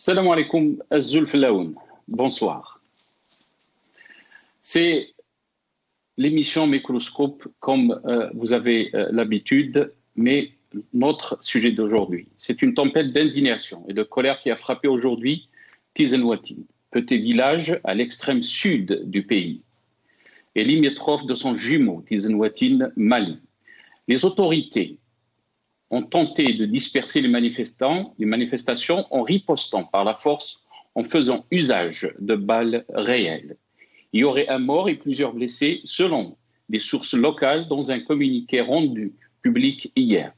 Salam alaikum, Azul Flaoun. Bonsoir. C'est l'émission Microscope, comme vous avez l'habitude, mais notre sujet d'aujourd'hui, c'est une tempête d'indignation et de colère qui a frappé aujourd'hui Tizi Ouzou, petit village à l'extrême sud du pays, et limitrophe de son jumeau, Tizi Ouzou, Mali. Les autorités ont tenté de disperser les manifestations en ripostant par la force, en faisant usage de balles réelles. Il y aurait un mort et plusieurs blessés, selon des sources locales, dans un communiqué rendu public hier.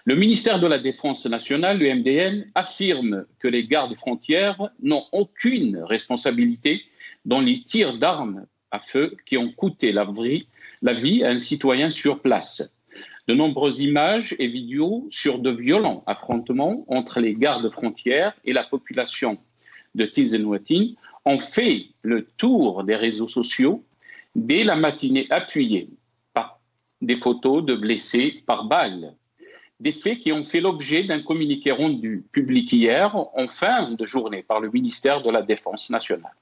Le ministère de la Défense nationale, le MDN, affirme que les gardes frontières n'ont aucune responsabilité dans les tirs d'armes à feu qui ont coûté la vie à un citoyen sur place. De nombreuses images et vidéos sur de violents affrontements entre les gardes frontières et la population de Tizi Ouzou ont fait le tour des réseaux sociaux dès la matinée, appuyés par des photos de blessés par balles. Des faits qui ont fait l'objet d'un communiqué rendu public hier en fin de journée par le ministère de la Défense nationale,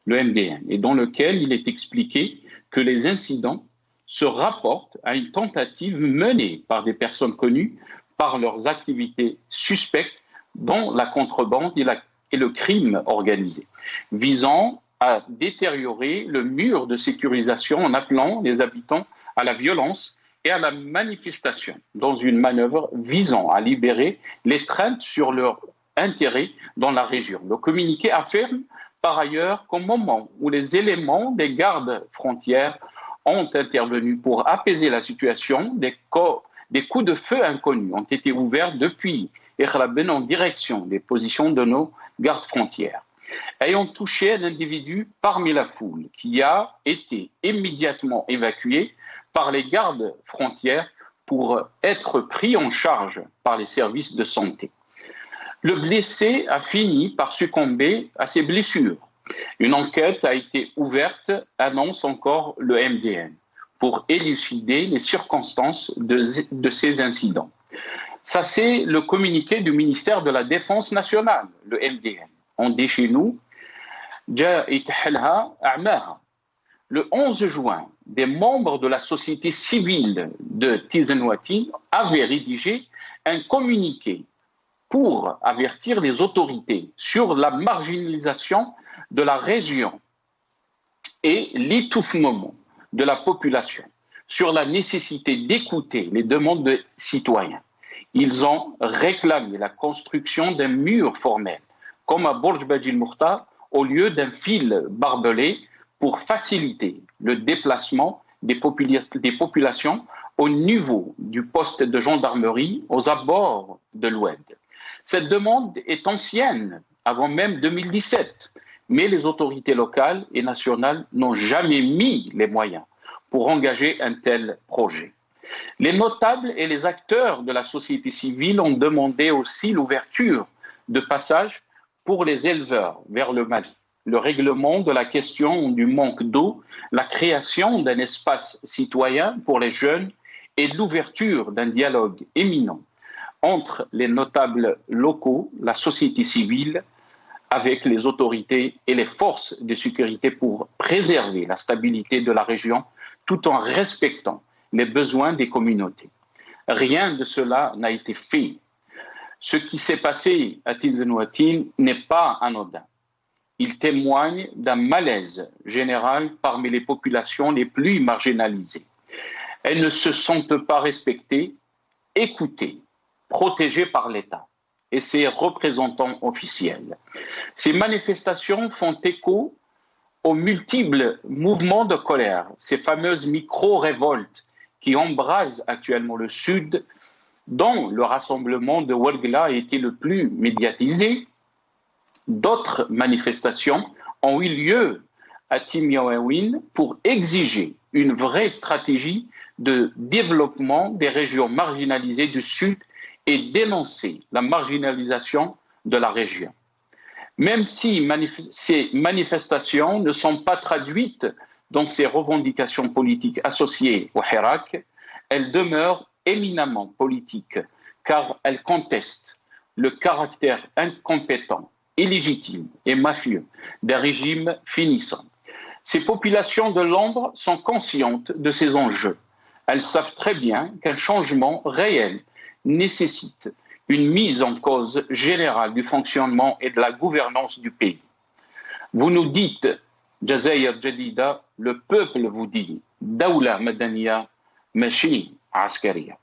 le MDN, et dans lequel il est expliqué que les incidents se rapportent à une tentative menée par des personnes connues par leurs activités suspectes dont la contrebande et le crime organisé, visant à détériorer le mur de sécurisation en appelant les habitants à la violence et à la manifestation dans une manœuvre visant à libérer l'étreinte sur leur intérêt dans la région. Le communiqué affirme par ailleurs qu'au moment où les éléments des gardes frontières ont intervenu pour apaiser la situation, des coups de feu inconnus ont été ouverts depuis Erlaben en direction des positions de nos gardes frontières, ayant touché un individu parmi la foule qui a été immédiatement évacué par les gardes frontières pour être pris en charge par les services de santé. Le blessé a fini par succomber à ses blessures. Une enquête a été ouverte, annonce encore le MDN, pour élucider les circonstances de ces incidents. Ça, c'est le communiqué du ministère de la Défense nationale, le MDN. On dit chez nous, le 11 juin, des membres de la société civile de Tizi Ouzou avaient rédigé un communiqué pour avertir les autorités sur la marginalisation de la région et l'étouffement de la population, sur la nécessité d'écouter les demandes des citoyens. Ils ont réclamé la construction d'un mur formel, comme à Borj Badji el-Mokhtar, au lieu d'un fil barbelé pour faciliter le déplacement des populations au niveau du poste de gendarmerie aux abords de l'Oued. Cette demande est ancienne, avant même 2017, mais les autorités locales et nationales n'ont jamais mis les moyens pour engager un tel projet. Les notables et les acteurs de la société civile ont demandé aussi l'ouverture de passages pour les éleveurs vers le Mali, le règlement de la question du manque d'eau, la création d'un espace citoyen pour les jeunes et l'ouverture d'un dialogue éminent entre les notables locaux, la société civile, avec les autorités et les forces de sécurité pour préserver la stabilité de la région tout en respectant les besoins des communautés. Rien de cela n'a été fait. Ce qui s'est passé à Tizi Ouzou n'est pas anodin. Il témoigne d'un malaise général parmi les populations les plus marginalisées. Elles ne se sentent pas respectées, écoutées, protégées par l'État et ses représentants officiels. Ces manifestations font écho aux multiples mouvements de colère, ces fameuses micro-révoltes qui embrasent actuellement le Sud, dont le rassemblement de Ouargla a été le plus médiatisé. D'autres manifestations ont eu lieu à Timiaouine pour exiger une vraie stratégie de développement des régions marginalisées du Sud et dénoncer la marginalisation de la région. Même si ces manifestations ne sont pas traduites dans ces revendications politiques associées au Hirak, elles demeurent éminemment politiques car elles contestent le caractère incompétent illégitimes et mafieux des régimes finissants. Ces populations de l'ombre sont conscientes de ces enjeux. Elles savent très bien qu'un changement réel nécessite une mise en cause générale du fonctionnement et de la gouvernance du pays. Vous nous dites, Jazair Jadida, le peuple vous dit, Dawla Madaniya, Mashi Askariya.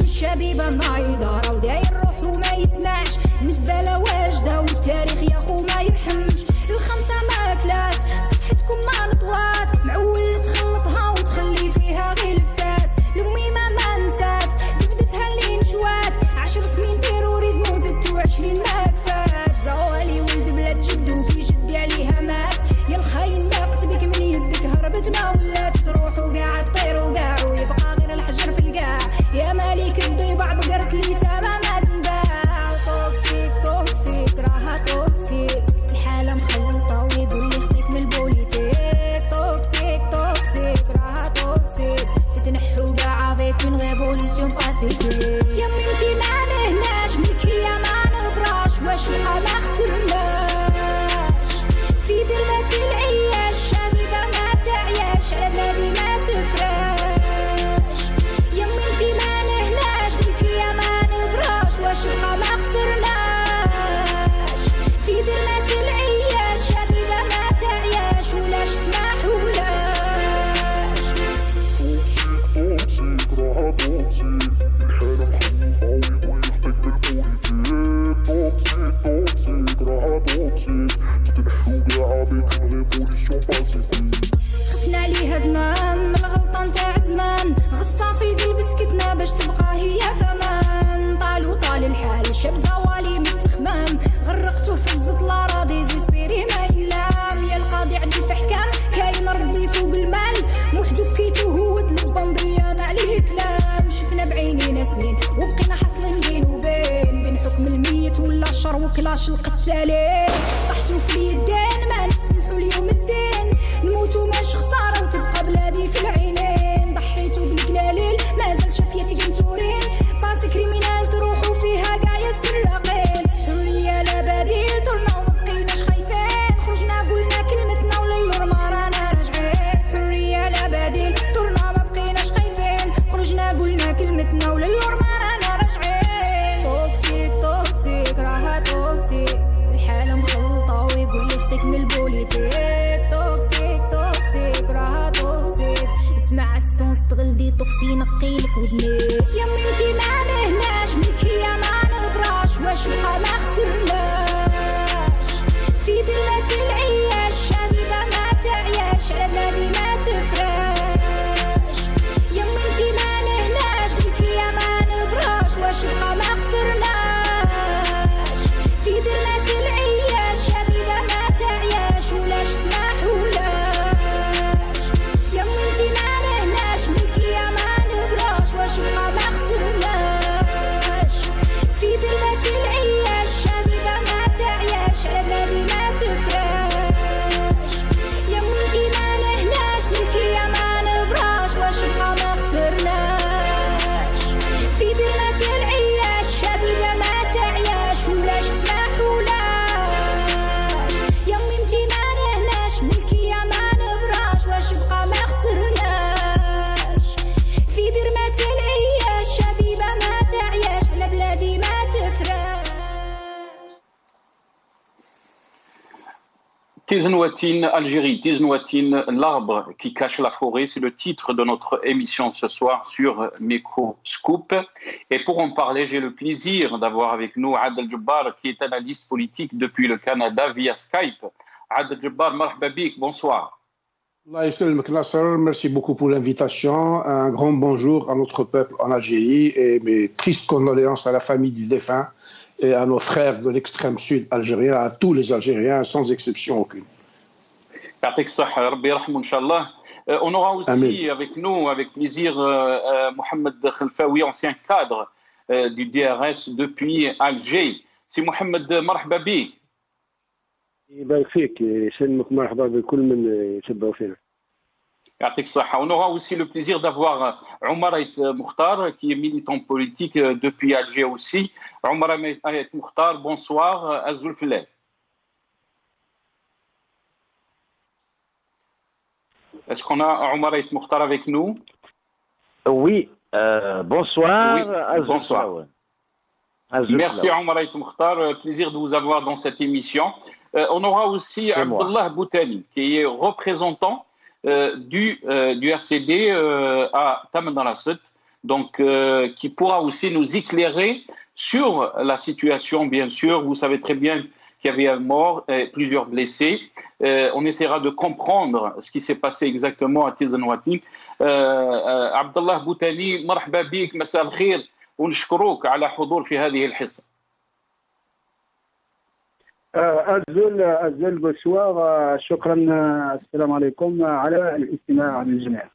شبيبة نايضة راو داير روحو ما يسمعش المزبلة واجدة والتاريخ يا خو ما يرحمش الخمسة ماكلات صفحتكم ما نطوات معول تخلطها وتخلي فيها غير الفتات الأميمة ما نسات بدتها اللي نشوات 10 سنين تيروريزم وزدتو 20 ما كفات زوالي ولد بلاد جدو كي جدي عليها مات يا الخاين لاقت بك من يدك هربت ما ولات تروح وقاع تطير وقاع ويبقى غير الحجر في القاع يا مالك الضيبع بقرت لي تماما تنباع توكسيك توكسيك راها توكسيك الحالة مخلطة ويقول لي خديك من البوليتيك توكسيك توكسيك راها توكسيك تتنحو باع فيك من ريفوليسيون باسيفيك يا بنتي ما نهناش ملكية ما نبراش واش ما خسرناش في برمة العياش شبيبة ما تعياش على بلادي ما تفراش يا بنتي ما نهناش ملكية ما نبراش واش ما خسرناش في برمة العياش شبيبة ما تعياش ولاش سماحولاش توكسيك راها توكسيك الحالة مخلطة ويقول يخطيك بالبوليتيك توكسيك توكسيك راها توكسيك تتنحو كاع بيك من ريفوليسيون باسيفيك خفنا عليها زمان من الغلطة نتاع زمان غصة في قلب سكتنا باش تبقى هي ثمان طال الحال شاب زوالي من التخمام غرقتو في الزط الاراضي زيسبيري ما يلام يا القاضي عدل في حكام كاين ربي فوق المال وحدو كيتو هو البندية ما عليه كلام شفنا بعينينا سنين وبقينا حاصلين بين وبين بين حكم الميت ولا الشر وكلاش القتالين طحتو في اليدين ما نسمحو اليوم الدين نموتو ماش خسارة وتبقى بلادي في العينين ضحيتو بالقلاليل مازال شافيتي قنتورين باسي كريمينال تروحو فيها قاع يا السراقين حرية لا بديل طرنا ومبقيناش خايفين خرجنا قلنا كلمتنا وللور ما رانا راجعين حرية لا بديل طرنا مبقيناش خايفين خرجنا قلنا كلمتنا وللور ما رانا راجعين توكسيك توكسيك راها توكسيك الحالة مخلطة ويقول لي خديك من البوليتيك توكسيك توكسيك راها توكسيك اسمع السون استغل دي توكسي نقيلك ودنيك يا بنتي ما نهناش ملكية ما نبراش واش ما خسرناش في برة العياش شبيبة ما تعياش على بلادي ما تفراش يا بنتي ما نهناش ملكية ما نبراش واش ما خسرناش في برة العياش شبيبة ما تعياش ولاش سماحولاش يا بنتي ما نهناش ملكية ما نبراش واش ما خسرناش في برة العياش شبيبة ما تعياش على بلادي ما تفراش يا بنتي ما نهناش ملكية ما نبراش واش ما خسرناش في برة العياش شبيبة ما تعياش ولاش سماحولاش يا بنتي ما نهناش ملكية ما نبراش واش بقى ما خسرناش في برمة العياش شبيبة ما تعياش على بلادي ما تفراش Tiznouatine, Algérie, Tiznouatine, l'arbre qui cache la forêt, c'est le titre de notre émission ce soir sur Microscope. Et pour en parler, j'ai le plaisir d'avoir avec nous Adel Djebbar, qui est analyste politique depuis le Canada via Skype. Adel Djebbar, marhaba bik, bonsoir. Allah yassalmak Nasser, merci beaucoup pour l'invitation. Un grand bonjour à notre peuple en Algérie et mes tristes condoléances à la famille du défunt et à nos frères de l'extrême sud algérien, à tous les Algériens sans exception aucune. يعطيك الصحة ربي يرحمه إن شاء الله. On aura aussi Amen. avec nous, avec plaisir, Mohamed Khelfaoui, ancien cadre du DRS depuis Alger. C'est Mohamed, marhaba bik. يبارك فيك يسلمك مرحبا بكل من يتبعوا فينا. On aura aussi le plaisir d'avoir Omar Ait Moukhtar, qui est militant politique depuis Alger aussi. Omar Ait Moukhtar, bonsoir. Azoul Filay. Est-ce qu'on a Omar Ait Moukhtar avec nous? Oui, bonsoir. Oui, bonsoir. Merci Omar Ait Moukhtar, plaisir de vous avoir dans cette émission. On aura aussi Abdullah Boutani, qui est représentant du RCD à Tamanrasset, donc qui pourra aussi nous éclairer sur la situation, bien sûr. Vous savez très bien qu'il y avait un mort et plusieurs blessés. On essaiera de comprendre ce qui s'est passé exactement à Tizi Ouzou. Abdullah Boutani, مرحبا بك, مساء الخير, ونشكرك على حضور في هذه الحصة. أزول بونسوار, شكرا, السلام عليكم على الاستماع للجميع.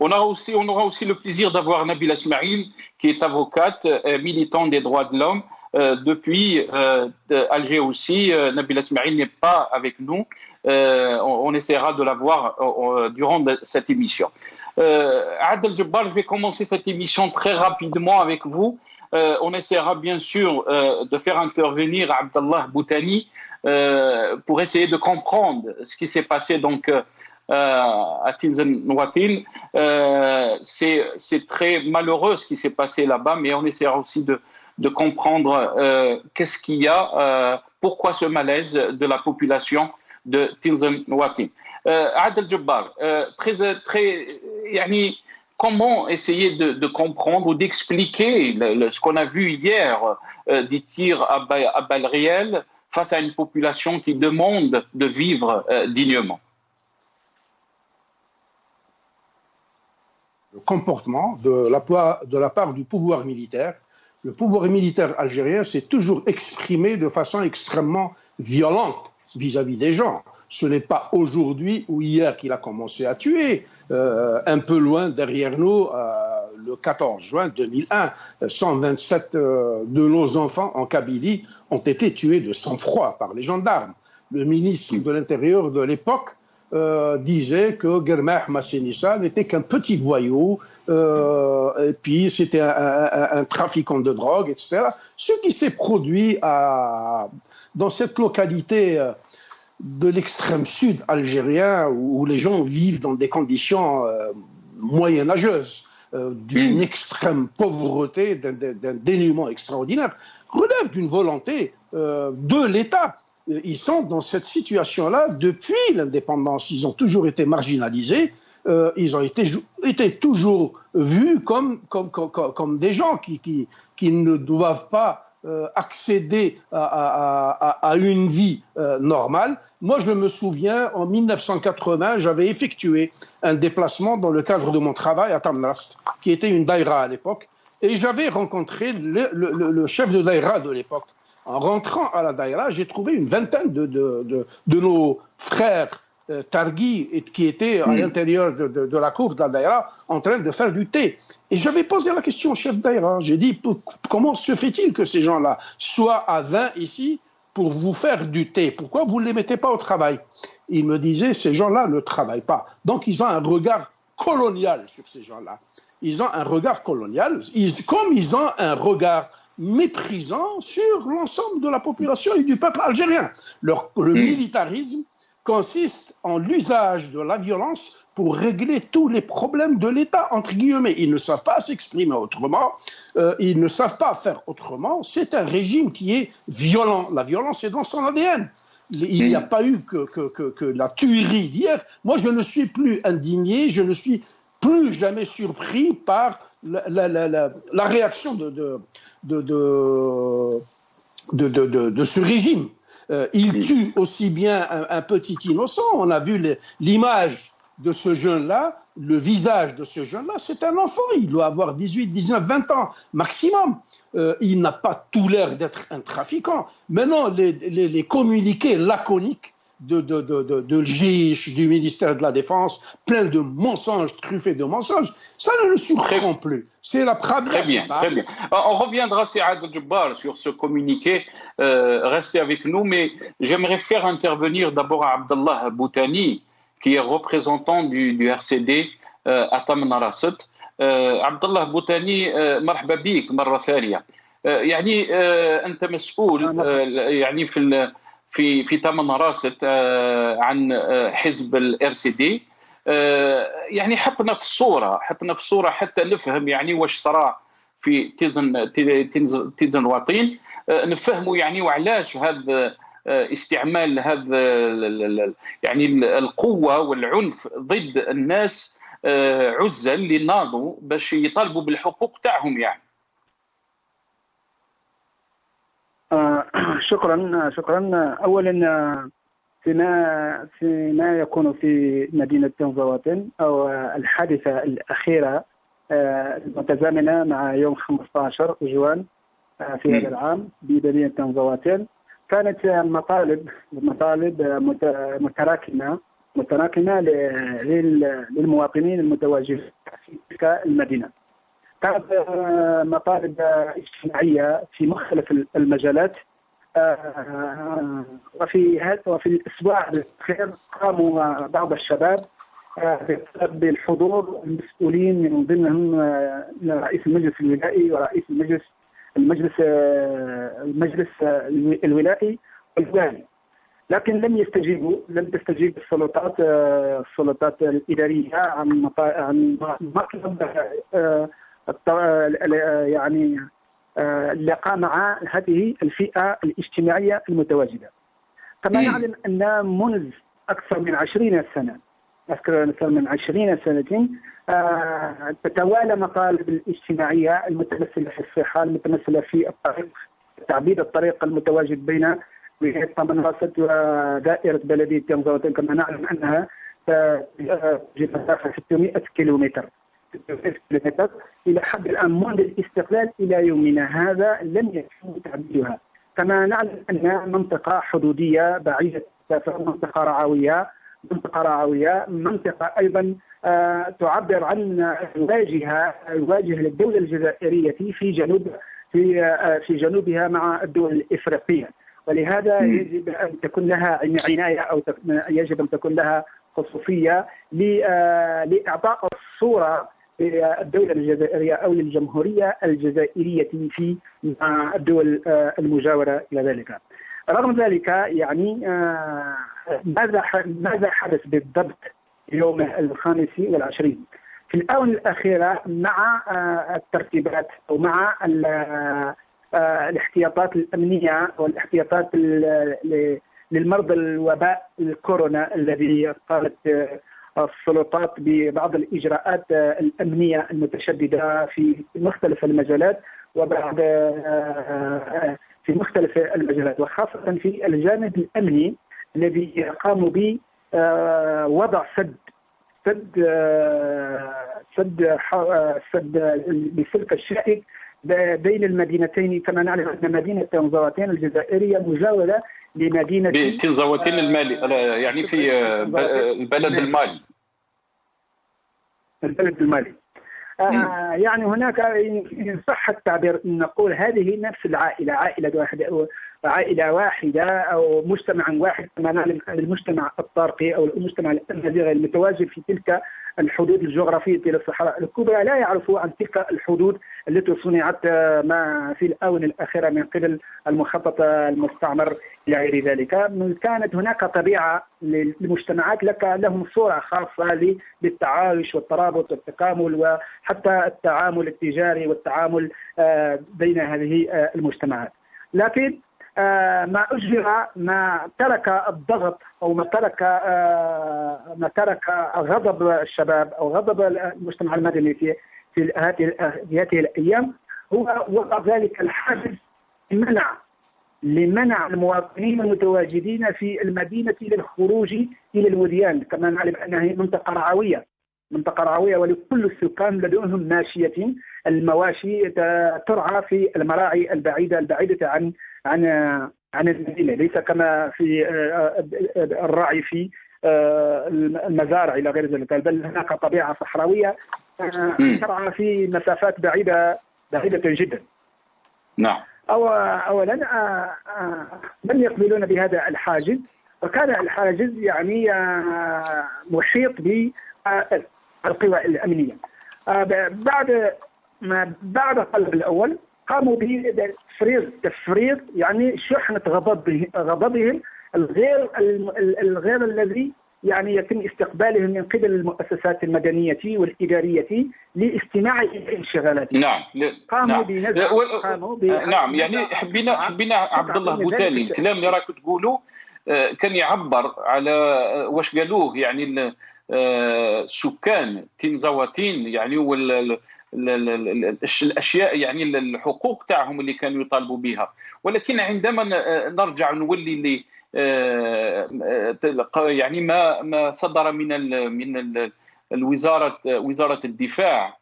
On aura aussi le plaisir d'avoir Nabila Ismail, qui est avocate, militant des droits de l'homme. Depuis Alger aussi, Nabila Ismail n'est pas avec nous. On essaiera de la voir durant cette émission. Adel Jabbar, je vais commencer cette émission très rapidement avec vous. On essaiera bien sûr de faire intervenir Abdallah Boutani pour essayer de comprendre ce qui s'est passé donc à Tizi Ouzou. C'est très malheureux ce qui s'est passé là-bas, mais on essaiera aussi de comprendre qu'est-ce qu'il y a, pourquoi ce malaise de la population de Tizi Ouzou. Adel Jabbar, comment essayer de comprendre ou d'expliquer ce qu'on a vu hier, des tirs à balles réelles face à une population qui demande de vivre dignement? Le comportement de la part du pouvoir militaire. Le pouvoir militaire algérien s'est toujours exprimé de façon extrêmement violente vis-à-vis des gens. Ce n'est pas aujourd'hui ou hier qu'il a commencé à tuer. Un peu loin derrière nous, le 14 juin 2001, 127 de nos enfants en Kabylie ont été tués de sang-froid par les gendarmes. Le ministre de l'Intérieur de l'époque disait que Guermeh Massénissa n'était qu'un petit voyou, et puis c'était un trafiquant de drogue, etc. Ce qui s'est produit dans cette localité de l'extrême sud algérien, où les gens vivent dans des conditions moyenâgeuses, d'une extrême pauvreté, d'un dénuement extraordinaire, relève d'une volonté de l'État. Ils sont dans cette situation-là depuis l'indépendance. Ils ont toujours été marginalisés. Ils ont été toujours vus comme des gens qui ne doivent pas accéder à une vie normale. Moi, je me souviens, en 1980, j'avais effectué un déplacement dans le cadre de mon travail à Tamanrasset, qui était une daïra à l'époque, et j'avais rencontré le chef de daïra de l'époque. En rentrant à la daïra, j'ai trouvé une vingtaine de nos frères Targui, qui étaient à l'intérieur de la cour de la daïra en train de faire du thé. Et j'avais posé la question au chef daïra. J'ai dit, comment se fait-il que ces gens-là soient à 20 ici pour vous faire du thé? Pourquoi vous ne les mettez pas au travail? Il me disait, ces gens-là ne travaillent pas. Donc ils ont un regard colonial sur ces gens-là. Ils ont un regard colonial, comme ils ont un regard méprisant sur l'ensemble de la population et du peuple algérien. Le militarisme consiste en l'usage de la violence pour régler tous les problèmes de l'État, entre guillemets. Ils ne savent pas s'exprimer autrement, ils ne savent pas faire autrement. C'est un régime qui est violent. La violence est dans son ADN. Il n'y a pas eu que la tuerie d'hier. Moi, je ne suis plus indigné, je ne suis plus jamais surpris par la réaction de ce régime. Il tue aussi bien un petit innocent. On a vu l'image de ce jeune-là, le visage de ce jeune-là, c'est un enfant. Il doit avoir 18, 19, 20 ans maximum. Il n'a pas tout l'air d'être un trafiquant. Maintenant, les communiqués laconiques de l'JICH, du ministère de la Défense, plein de mensonges, truffés de mensonges. Ça ne le surprend plus. C'est la première. Très bien, très bien. On reviendra, Saad Djebbar, sur ce communiqué. Restez avec nous, mais j'aimerais faire intervenir d'abord Abdallah Boutani, qui est représentant du RCD à Taman Rasset. Abdallah Boutani, مرحبا بك مرة ثانية. يعني أنت مسؤول يعني في تمن راسة عن حزب الRCD. يعني حطنا في الصورة حتى نفهم يعني واش صرا في تيزن واطين، نفهموا يعني وعلاش هذا استعمال هذا يعني القوة والعنف ضد الناس عزل اللي ناضوا باش يطالبوا بالحقوق تاعهم يعني. شكرا. اولا فيما يكون في مدينه تنزواطن او الحادثه الاخيره المتزامنه مع يوم 15 جوان في هذا العام بمدينه تنزواطن، كانت مطالب متراكمه للمواطنين المتواجدين في تلك المدينه. كانت مطالب اجتماعيه في مختلف المجالات، وفي الاسبوع الاخير قاموا بعض الشباب بطلب الحضور المسؤولين من ضمنهم رئيس المجلس الولائي ورئيس المجلس الولائي والوالي، لكن لم تستجيب السلطات الاداريه عن مطلب يعني اللقاء مع هذه الفئة الاجتماعية المتواجدة. كما نعلم أن منذ أكثر من 20 سنة تتوالى مطالب الاجتماعية المتمثلة في الصحة، المتمثلة في تعبيد الطريق المتواجد بين ولاية تمن راسة ودائرة بلدية تنزواطن. كما نعلم أنها مسافة 600 كيلومتر إلى حد الآن منذ الاستقلال إلى يومنا هذا لم يتم تعبيدها. كما نعلم أن منطقة حدودية بعيدة منطقة رعوية، منطقة أيضا تعبر عن الواجهة للدولة الجزائرية في جنوبها مع الدول الإفريقية، ولهذا يجب أن تكون لها عناية أو يجب أن تكون لها خصوصية لإعطاء الصورة للدولة الجزائرية أو للجمهورية الجزائرية في الدول المجاورة إلى ذلك. رغم ذلك يعني ماذا حدث بالضبط يوم 25 في الآونة الأخيرة مع الترتيبات أو مع الاحتياطات الأمنية والاحتياطات للمرضى الوباء الكورونا الذي قامت السلطات ببعض الإجراءات الأمنية المتشددة في مختلف المجالات في مختلف المجالات، وخاصة في الجانب الأمني الذي قاموا بوضع سد بسلك الشائك بين المدينتين. كما نعلم أن مدينة تنزواطن الجزائرية مجاورة لمدينة تنزواطن المالي، يعني في البلد المالي. يعني هناك إن صح التعبير نقول هذه نفس العائلة، عائلة واحدة أو مجتمع واحد. كما نعلم المجتمع الطارقي أو المجتمع الأمازيغي المتواجد في تلك الحدود الجغرافية للصحراء الكبرى لا يعرفوا عن تلك الحدود التي صنعت ما في الآونة الأخيرة من قبل المخطط المستعمر إلى غير ذلك. كانت هناك طبيعة للمجتمعات لهم صورة خاصة بالتعايش والترابط والتكامل وحتى التعامل التجاري والتعامل بين هذه المجتمعات. لكن ما ترك الضغط أو ما ترك غضب الشباب أو غضب المجتمع المدني في هذه الأيام هو وضع ذلك الحاجز لمنع المواطنين المتواجدين في المدينة للخروج إلى الوديان. كما نعلم أنها منطقة رعوية، منطقة رعوية ولكل السكان لديهم ماشية. المواشي ترعى في المراعي البعيدة عن المدينة، ليس كما في الرعي في المزارع إلى غير ذلك، بل هناك طبيعة صحراوية ترعى في مسافات بعيدة جدا. نعم. أولا لم يقبلون بهذا الحاجز، وكان الحاجز يعني محيط بالقوى الأمنية. بعد الطلب الأول قاموا بتفريغ يعني شحنة غضبهم الغير الذي يعني يتم استقبالهم من قبل المؤسسات المدنية والإدارية لاستماع إلى انشغالاتهم. نعم. قاموا نعم. يعني حبينا عبد الله بوتالي الكلام اللي راك تقوله كان يعبر على واش قالوه يعني السكان تنزواتين يعني الاشياء يعني الحقوق تاعهم اللي كانوا يطالبوا بها. ولكن عندما نرجع نولي اللي يعني ما صدر من وزاره الدفاع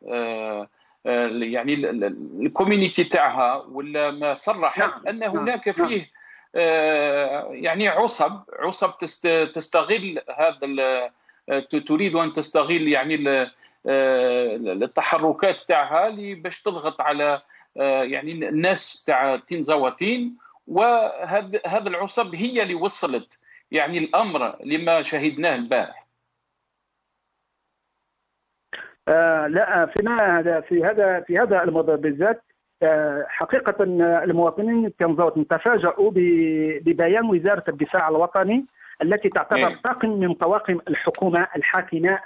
يعني الكومينيكي تاعها ولا ما صرحت ان هناك فيه يعني عصب تستغل هذا تريد ان تستغل يعني التحركات تاعها باش تضغط على يعني الناس تاع تنزواتين. وهذا العصب هي اللي وصلت يعني الامر لما شهدناه البارح. لا، في هذا الموضوع بالذات حقيقة المواطنين تنزواتين تفاجؤوا ببيان وزارة الدفاع الوطني التي تعتبر طاقم من طواقم الحكومة الحاكمة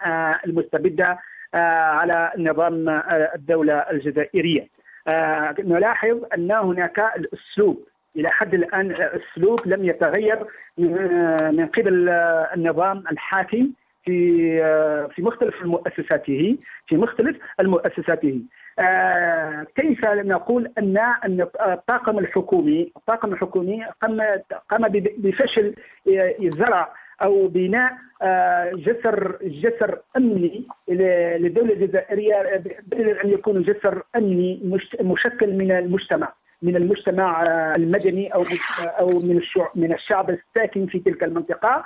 المستبدة على نظام الدولة الجزائرية. نلاحظ أن هناك الأسلوب إلى حد الآن الأسلوب لم يتغير من قبل النظام الحاكم في مختلف مؤسساته. كيف نقول أن الطاقم الحكومي قام بفشل زرع أو بناء جسر أمني للدولة الجزائرية، بدل أن يكون جسر أمني مشكل من المجتمع المدني أو من الشعب الساكن في تلك المنطقة.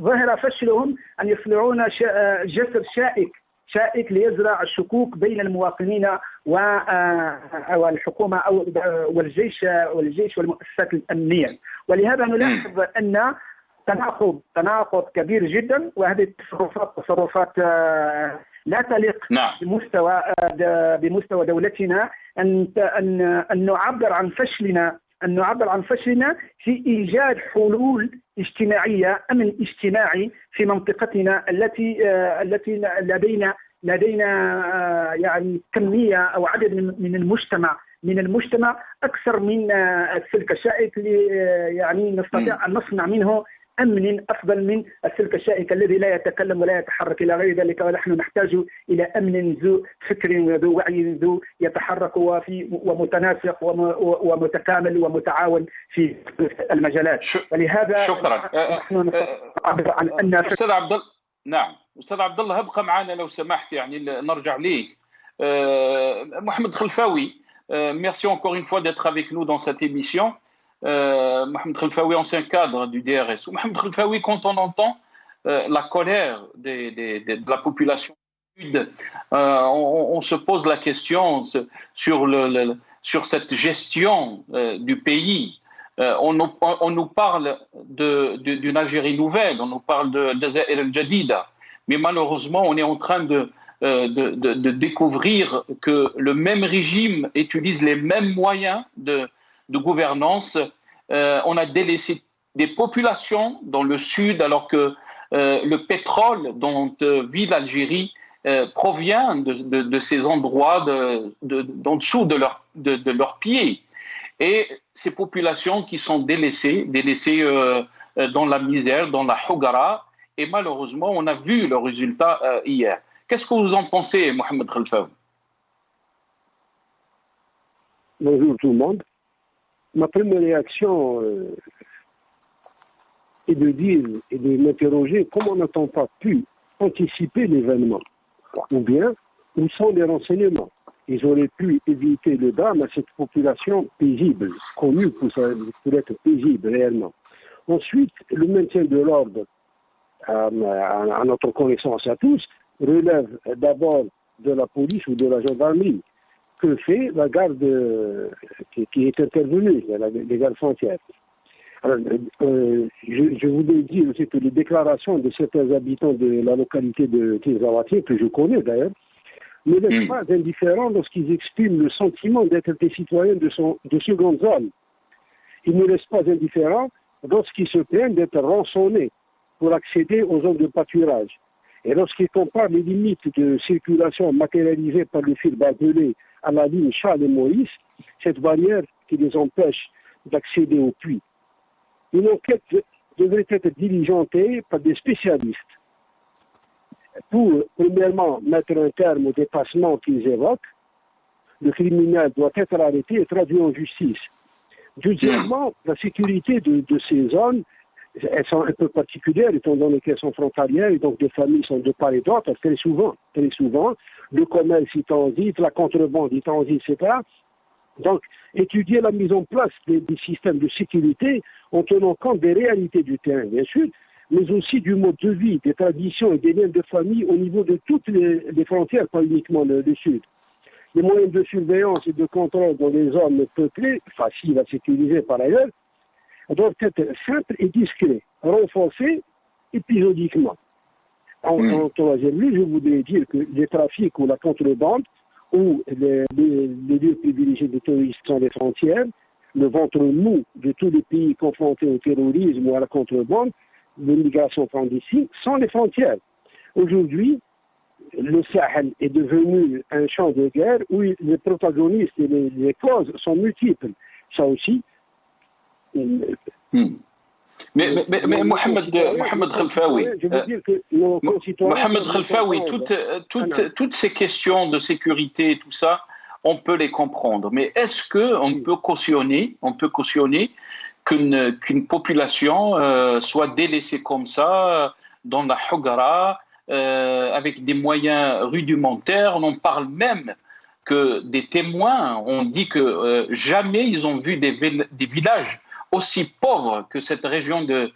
ظهر فشلهم أن يصنعون جسر شائك ليزرع الشكوك بين المواطنين والحكومة والجيش والمؤسسات الأمنية. ولهذا نلاحظ أن تناقض كبير جدا، وهذه تصرفات لا تليق بمستوى دولتنا أن نعبر عن فشلنا في إيجاد حلول اجتماعية، أمن اجتماعي في منطقتنا التي لدينا يعني كمية أو عدد من المجتمع أكثر من السلك الشائك، يعني نستطيع أن نصنع منه أمن أفضل من السلك الشائك الذي لا يتكلم ولا يتحرك إلى غير ذلك. ونحن نحتاج إلى أمن ذو فكر وذو وعي ذو يتحرك ومتناسق ومتكامل ومتعاون في المجالات. ولهذا شكرا. نحن نعبر عن أن أستاذ عبد الله. نعم أستاذ عبد الله ابقى معنا لو سمحت، يعني نرجع ليك. محمد Khelfaoui, merci encore une fois d'être avec nous dans cette émission. Mohamed Khelfaoui, ancien cadre du DRS. Mohamed Khelfaoui, quand on entend la colère de la population sud, on se pose la question sur cette gestion du pays. On nous parle d'une Algérie nouvelle, on nous parle de Zaïr el-Jadida, mais malheureusement, on est en train de découvrir que le même régime utilise les mêmes moyens de gouvernance. On a délaissé des populations dans le sud, alors que le pétrole dont vit l'Algérie provient de ces endroits d'en dessous de leurs pieds. Et ces populations qui sont délaissées dans la misère, dans la Hougara, et malheureusement, on a vu le résultat hier. Qu'est-ce que vous en pensez, Mohamed Khelfaoui? Bonjour tout le monde. Ma première réaction est de dire et de m'interroger comment n'a-t-on pas pu anticipé l'événement. Ou bien, où sont les renseignements? Ils auraient pu éviter le drame à cette population paisible, connue pour être paisible réellement. Ensuite, le maintien de l'ordre, à notre connaissance à tous, relève d'abord de la police ou de la gendarmerie. Que fait la garde qui est intervenue, les gardes frontières? Alors, je voulais dire aussi que les déclarations de certains habitants de la localité de Tirzawati, que je connais d'ailleurs, ne laissent pas indifférents lorsqu'ils expriment le sentiment d'être des citoyens de seconde zone. Ils ne laissent pas indifférents lorsqu'ils se plaignent d'être rançonnés pour accéder aux zones de pâturage. Et lorsqu'ils comparent les limites de circulation matérialisées par le fil barbelé à la ligne Charles et Maurice, cette barrière qui les empêche d'accéder au puits. Une enquête devrait être diligentée par des spécialistes pour, premièrement, mettre un terme au dépassement qu'ils évoquent. Le criminel doit être arrêté et traduit en justice. Deuxièmement, la sécurité de ces zones, elles sont un peu particulières, étant donné qu'elles sont frontalières, et donc des familles sont de part et d'autre, très souvent, le commerce y transite, la contrebande y transite, etc. Donc, étudier la mise en place des systèmes de sécurité en tenant compte des réalités du terrain, bien sûr, mais aussi du mode de vie, des traditions et des liens de famille au niveau de toutes les frontières, pas uniquement le Sud. Les moyens de surveillance et de contrôle dans les zones peuplées, faciles à sécuriser par ailleurs, doivent être simples et discrets, renforcés épisodiquement. En troisième lieu, je voudrais dire que les trafics ou la contrebande, ou les lieux privilégiés des terroristes sont les frontières, le ventre mou de tous les pays confrontés au terrorisme ou à la contrebande, l'immigration clandestine, sont les frontières. Aujourd'hui, le Sahel est devenu un champ de guerre où les protagonistes et les causes sont multiples. Ça aussi. Mais Mohamed Khelfaoui, toutes ces questions de sécurité et tout ça, on peut les comprendre. Mais est-ce qu'on peut cautionner qu'une population soit délaissée comme ça dans la Hogara, avec des moyens rudimentaires? On en parle même que des témoins ont dit que jamais ils ont vu des villages aussi pauvres que cette région de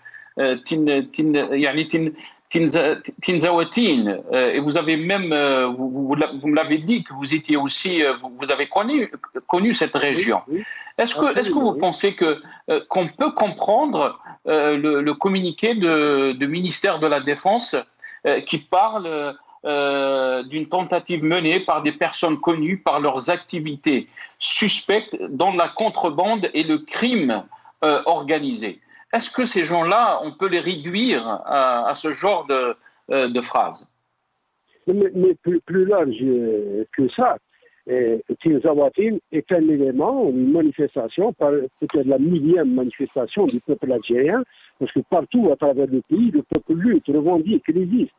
Tinzaouatine. Et vous avez même, vous me l'avez dit, que vous étiez aussi, vous avez connu cette région. Oui. Est-ce que vous pensez qu'on peut comprendre le communiqué du ministère de la Défense qui parle d'une tentative menée par des personnes connues par leurs activités suspectes dans la contrebande et le crime organisé? Est-ce que ces gens-là, on peut les réduire à ce genre de phrases? Mais plus large que ça, Tinzaouatine est un élément, une manifestation, peut-être la millième manifestation du peuple algérien, parce que partout à travers le pays, le peuple lutte, revendique, résiste.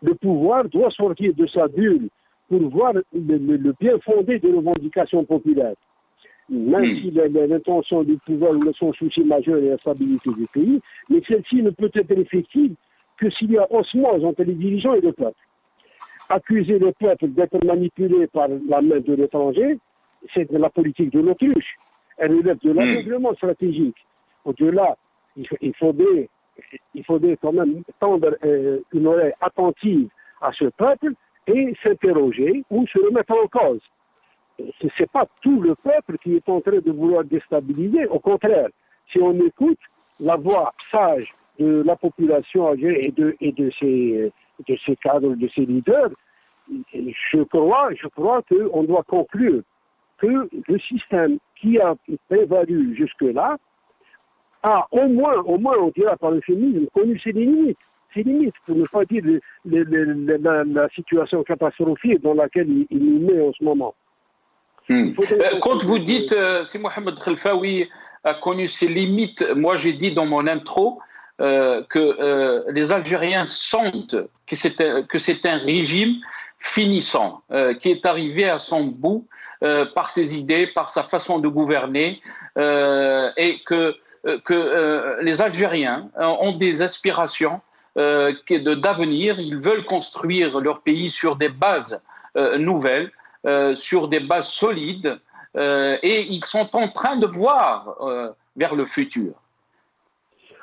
Le pouvoir doit sortir de sa bulle pour voir le bien fondé des revendications populaires. Même si l'intention du pouvoir ou son souci majeur est la stabilité du pays, mais celle-ci ne peut être effective que s'il y a osmose entre les dirigeants et le peuple. Accuser le peuple d'être manipulé par la main de l'étranger, c'est de la politique de l'autruche. Elle relève de l'aveuglement stratégique. Au-delà, il faudrait quand même tendre une oreille attentive à ce peuple et s'interroger ou se remettre en cause. Ce n'est pas tout le peuple qui est en train de vouloir déstabiliser. Au contraire, si on écoute la voix sage de la population algérienne et de ses cadres, de ses leaders, je crois qu'on doit conclure que le système qui a prévalu jusque-là a au moins, on dira par euphémisme, connu ses limites, pour ne pas dire la situation catastrophique dans laquelle il nous met en ce moment. Quand vous dites, si Mohamed Khelfaoui a connu ses limites, moi j'ai dit dans mon intro que les Algériens sentent que c'est un régime finissant, qui est arrivé à son bout par ses idées, par sa façon de gouverner, et que les Algériens ont des aspirations d'avenir. Ils veulent construire leur pays sur des bases nouvelles, sur des bases solides, et ils sont en train de voir vers le futur.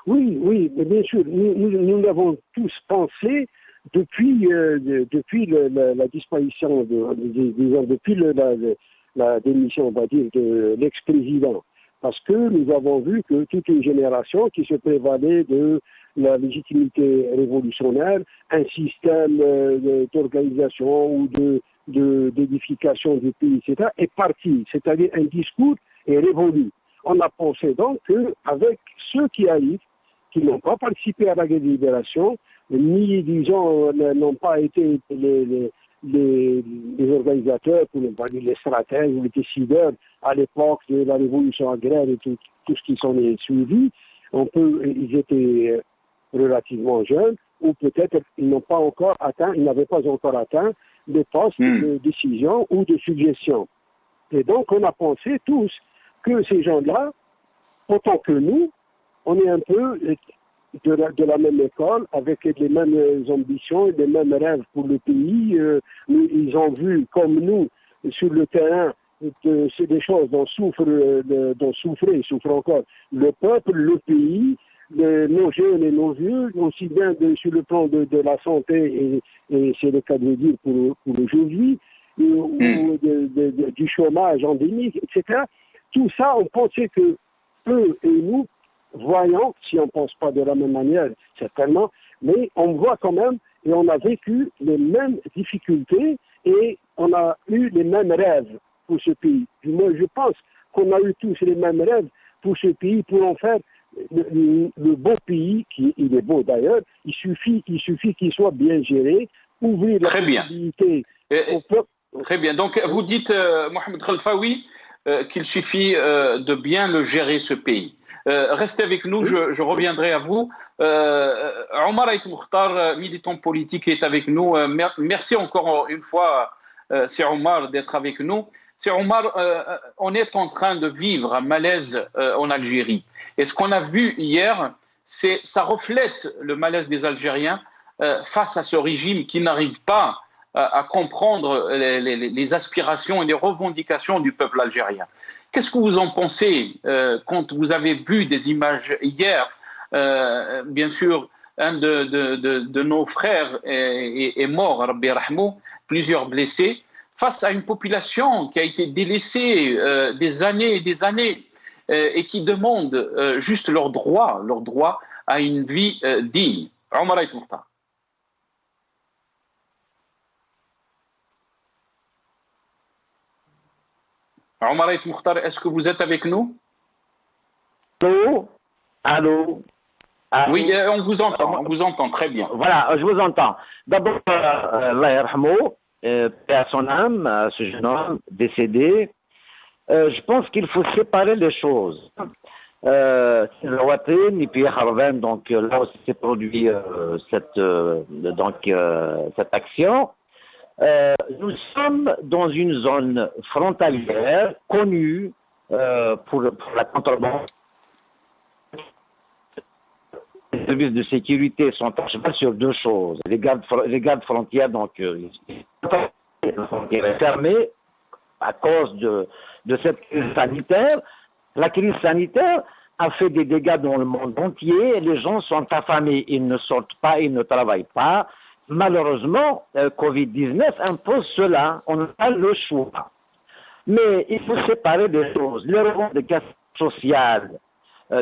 Oui, bien sûr. Nous l'avons tous pensé depuis la disparition, depuis la démission, on va dire, de l'ex-président. Parce que nous avons vu que toute une génération qui se prévalait de la légitimité révolutionnaire, un système d'organisation ou d'édification du pays, etc., est parti. C'est-à-dire un discours est révolu. On a pensé donc qu'avec ceux qui arrivent, qui n'ont pas participé à la guerre de libération, ni, disons, n'ont pas été les organisateurs, pour ne pas dire les stratèges ou les décideurs à l'époque de la révolution agraire et tout ce qui s'en est suivi, ils étaient relativement jeunes, ou peut-être ils n'avaient pas encore atteint des postes de décision ou de suggestion. Et donc on a pensé tous que ces gens-là, autant que nous, on est un peu de la même école, avec les mêmes ambitions et les mêmes rêves pour le pays. Ils ont vu, comme nous, sur le terrain, c'est des choses dont souffre encore le peuple, le pays, nos jeunes et nos vieux, aussi bien sur le plan de la santé, et c'est le cas de le dire pour aujourd'hui, ou du chômage endémique, etc. Tout ça, on pensait que eux et nous, voyons, si on ne pense pas de la même manière, certainement, mais on voit quand même, et on a vécu les mêmes difficultés, et on a eu les mêmes rêves pour ce pays. Moi, je pense qu'on a eu tous les mêmes rêves pour ce pays, pour en faire le beau pays, il est beau d'ailleurs, il suffit qu'il soit bien géré, ouvrir la possibilité au peuple. Très bien. Donc, vous dites, Mohamed Khalfaoui, qu'il suffit de bien le gérer, ce pays. Restez avec nous, je reviendrai à vous. Omar Ait Mukhtar, militant politique, est avec nous. Merci encore une fois, c'est Omar, d'être avec nous. C'est Omar, on est en train de vivre un malaise en Algérie. Et ce qu'on a vu hier, ça reflète le malaise des Algériens face à ce régime qui n'arrive pas à comprendre les aspirations et les revendications du peuple algérien. Qu'est-ce que vous en pensez quand vous avez vu des images hier? Bien sûr, un de nos frères est mort, Rabbi Rahmou, plusieurs blessés, face à une population qui a été délaissée des années et des années et qui demande juste leur droit à une vie digne. Omar Ait Mukhtar. Omar Ait Mukhtar, est-ce que vous êtes avec nous? Allô. Oui, on vous entend très bien. Voilà, je vous entends. D'abord, Allah yarhamou, paix à son âme, à ce jeune homme décédé. Je pense qu'il faut séparer les choses. Et puis donc là où s'est produit cette action. Nous sommes dans une zone frontalière connue pour la contrebande. Les services de sécurité sont à cheval sur deux choses. Les gardes frontières, donc, la frontière est fermée à cause de cette crise sanitaire. La crise sanitaire a fait des dégâts dans le monde entier. Les gens sont affamés, ils ne sortent pas, ils ne travaillent pas. Malheureusement, Covid-19 impose cela. On n'a pas le choix. Mais il faut séparer des choses. Les revendications sociales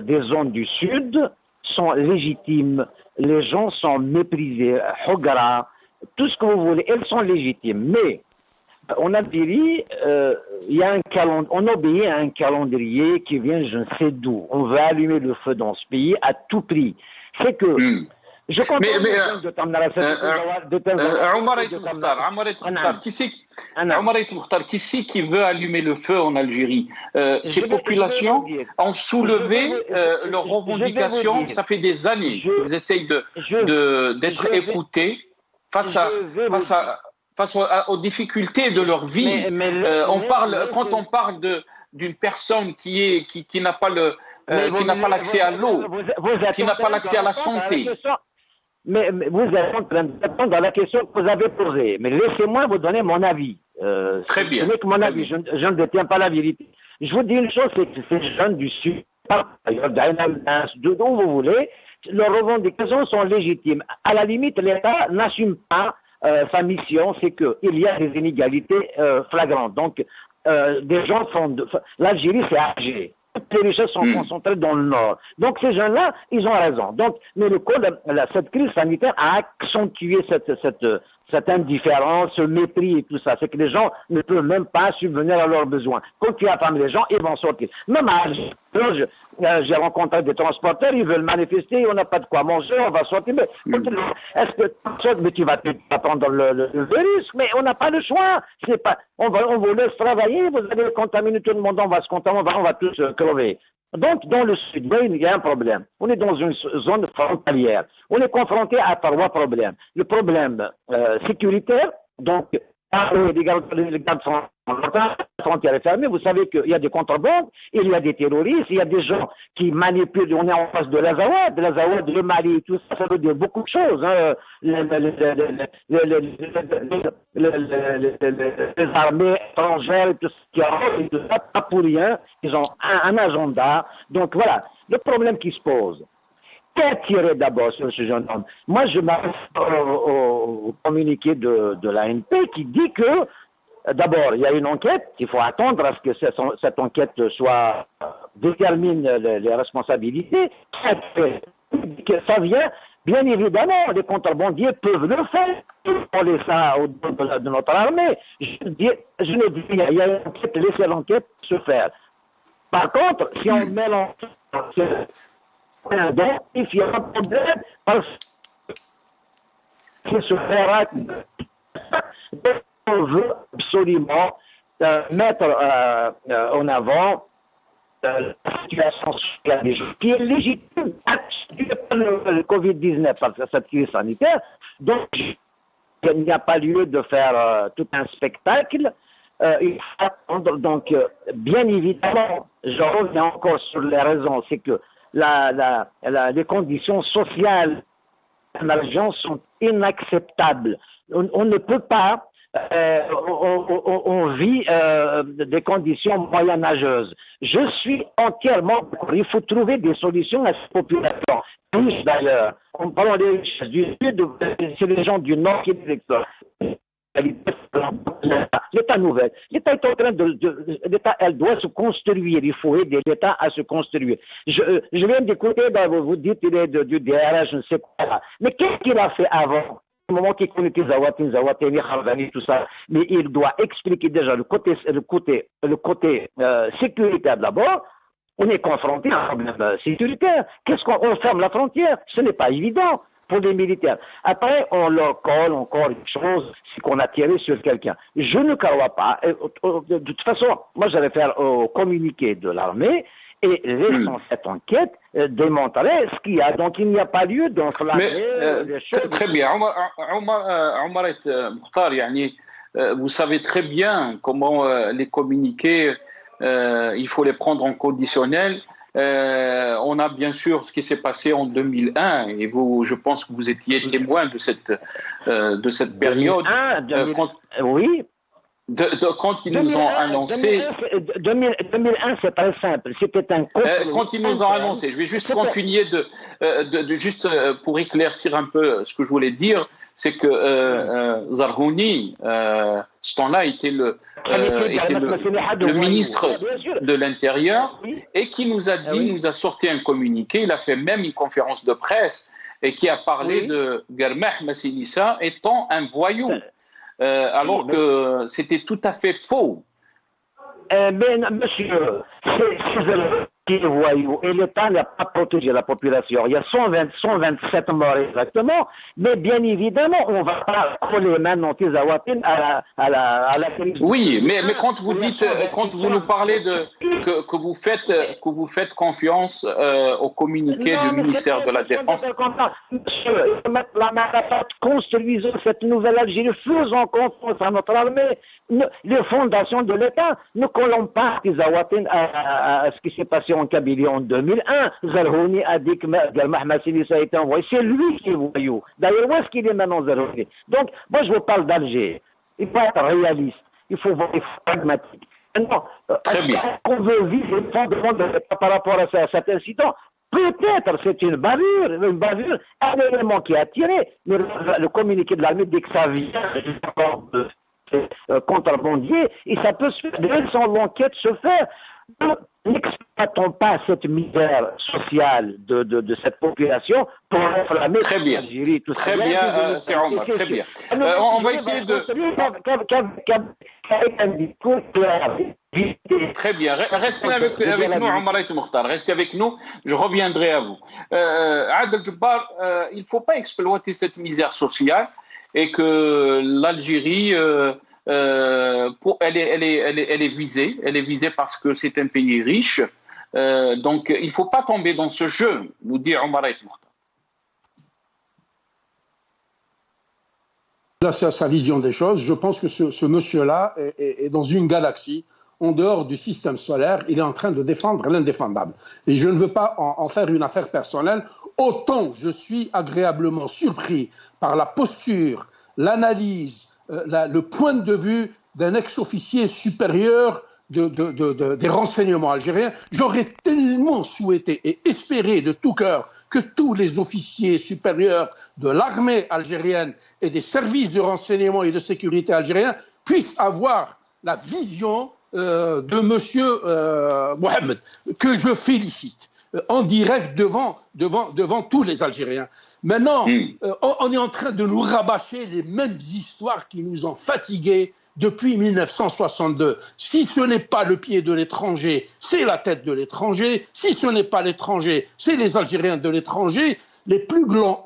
des zones du Sud sont légitimes. Les gens sont méprisés. Hogra, tout ce que vous voulez, elles sont légitimes. Mais on a dit, on obéit à un calendrier qui vient je ne sais d'où. On veut allumer le feu dans ce pays à tout prix. C'est que je comprends Omar Ait Mukhtar, qui c'est qui veut allumer le feu en Algérie? Ces populations ont soulevé leurs revendications, ça fait des années. Ils essayent d'être écoutés face aux difficultés de leur vie. Quand on parle d'une personne qui n'a pas l'accès à l'eau, qui n'a pas l'accès à la santé. mais vous êtes en train de répondre à la question que vous avez posée. Mais laissez-moi vous donner mon avis. Très bien. Ce n'est que mon avis, je ne détiens pas la vérité. Je vous dis une chose, c'est que ces jeunes du Sud, d'où vous voulez, leurs revendications sont légitimes. À la limite, l'État n'assume pas sa mission, c'est qu'il y a des inégalités flagrantes. Donc, des gens font... L'Algérie, c'est Alger. Toutes les richesses sont concentrées dans le nord. Donc ces jeunes-là, ils ont raison. Donc, mais cette crise sanitaire a accentué cette indifférence, ce mépris et tout ça. C'est que les gens ne peuvent même pas subvenir à leurs besoins. Quand tu affammes les gens, ils vont sortir. Même à Alger, j'ai rencontré des transporteurs, ils veulent manifester, on n'a pas de quoi manger, on va sortir. Mais est-ce que tu vas prendre le virus? Mais on n'a pas le choix. C'est pas, on vous laisse travailler, vous allez contaminer tout le monde, on va se contaminer, on va tous crever. Donc, dans le sud, il y a un problème. On est dans une zone frontalière. On est confronté à 3 problèmes. Le problème sécuritaire, donc, les gardes la frontière est fermée, vous savez qu'il y a des contrebandes, il y a des terroristes, il y a des gens qui manipulent, on est en face de l'Azawad, le Mali, tout ça, ça veut dire beaucoup de choses. Hein. Les armées étrangères et tout ce qui arrive, tout ça, pas pour rien, ils ont un agenda. Donc voilà, le problème qui se pose. Qu'est tiré d'abord sur ce jeune homme? Moi, je m'arrête au communiqué de l'ANP qui dit que, d'abord, il y a une enquête, il faut attendre à ce que cette enquête détermine les responsabilités. Que ça vient, bien évidemment, les contrebandiers peuvent le faire. On laisse ça au dos de notre armée. Je ne dis rien, il y a une enquête, laissez l'enquête se faire. Par contre, si on met l'enquête, donc, il y a un problème parce que ce fera on veut absolument mettre en avant la situation sociale des gens qui est légitime par le Covid-19, par cette crise sanitaire. Donc, il n'y a pas lieu de faire tout un spectacle. Il faut attendre. Donc, bien évidemment, je reviens encore sur les raisons, c'est que les conditions sociales dans la région sont inacceptables. On ne peut pas, on vit des conditions moyenâgeuses. Je suis entièrement d'accord. Il faut trouver des solutions à cette population. Plus d'ailleurs, on parle des richesses du Sud, c'est les gens du Nord qui les exploitent. L'État nouvel. L'État est en train l'État, elle doit se construire. Il faut aider l'État à se construire. Je viens d'écouter, vous dites qu'il est du DRH, je ne sais quoi. Mais qu'est-ce qu'il a fait avant? Au moment qu'il connaît Zawatini, Khardani, tout ça. Mais il doit expliquer déjà le côté sécuritaire d'abord. On est confronté à un problème sécuritaire. Qu'est-ce qu'on ferme la frontière? Ce n'est pas évident pour les militaires. Après, on leur colle encore une chose, c'est qu'on a tiré sur quelqu'un. Je ne crois pas. De toute façon, moi, j'allais faire au communiqué de l'armée et laissant cette enquête démontrer ce qu'il y a. Donc, il n'y a pas lieu d'enflammer les choses. Très bien. Omar Mokhtar, vous savez très bien comment les communiqués, il faut les prendre en conditionnel. On a bien sûr ce qui s'est passé en 2001 et vous, je pense que vous étiez témoin de cette période. 2001, oui. Quand ils nous ont annoncé... 2001, c'est très simple. C'était un quand ils nous ont annoncé, je vais juste continuer juste pour éclaircir un peu ce que je voulais dire, c'est que Zarhouni, ce temps-là, était le ministre de l'Intérieur et qui nous a dit, nous a sorti un communiqué, il a fait même une conférence de presse et qui a parlé de Garmah Massinissa étant un voyou, alors que c'était tout à fait faux. Mais monsieur, c'est le voyou et l'État n'a pas protégé la population. Il y a 127 morts exactement, mais bien évidemment, on ne va pas coller maintenant Tizawatin à la crise. Oui, mais quand vous dites, quand vous nous parlez que vous faites confiance au communiqué du ministère de la Défense. Monsieur, construisons cette nouvelle Algérie, faisons confiance à notre armée. Les fondations de l'État, ne collons pas Tizawatin à ce qui s'est passé passé en Kabylie en 2001. Zarhouni a dit que Mahmasili, ça a été envoyé. C'est lui qui est voyou. D'ailleurs, où est-ce qu'il est maintenant, Zarhouni? Donc, moi, je vous parle d'Alger. Il faut être réaliste. Il faut être pragmatique. Non, très bien. On veut vivre le fondement par rapport à cet incident. Peut-être c'est une bavure, un élément qui a tiré, mais le communiqué de l'armée dit que ça vient contrebandier et ça peut se faire sans l'enquête se faire. N'exploitons pas cette misère sociale de cette population pour réflamer l'Algérie. Très bien, c'est Omar, très bien. On va essayer de... Très bien, restez avec nous, Omar et Mokhtar, restez avec nous, je reviendrai à vous. Adel Djebbar, il ne faut pas exploiter cette misère sociale et que l'Algérie... elle est visée parce que c'est un pays riche. Donc, il ne faut pas tomber dans ce jeu, nous dit Omar et Mokhtar. Là, c'est sa vision des choses. Je pense que ce monsieur-là est dans une galaxie, en dehors du système solaire. Il est en train de défendre l'indéfendable. Et je ne veux pas en faire une affaire personnelle. Autant je suis agréablement surpris par la posture, l'analyse, le point de vue d'un ex-officier supérieur des renseignements algériens. J'aurais tellement souhaité et espéré de tout cœur que tous les officiers supérieurs de l'armée algérienne et des services de renseignement et de sécurité algériens puissent avoir la vision de monsieur Mohamed, que je félicite, en direct devant tous les Algériens. Maintenant, on est en train de nous rabâcher les mêmes histoires qui nous ont fatigués depuis 1962. Si ce n'est pas le pied de l'étranger, c'est la tête de l'étranger. Si ce n'est pas l'étranger, c'est les Algériens de l'étranger. Les plus grands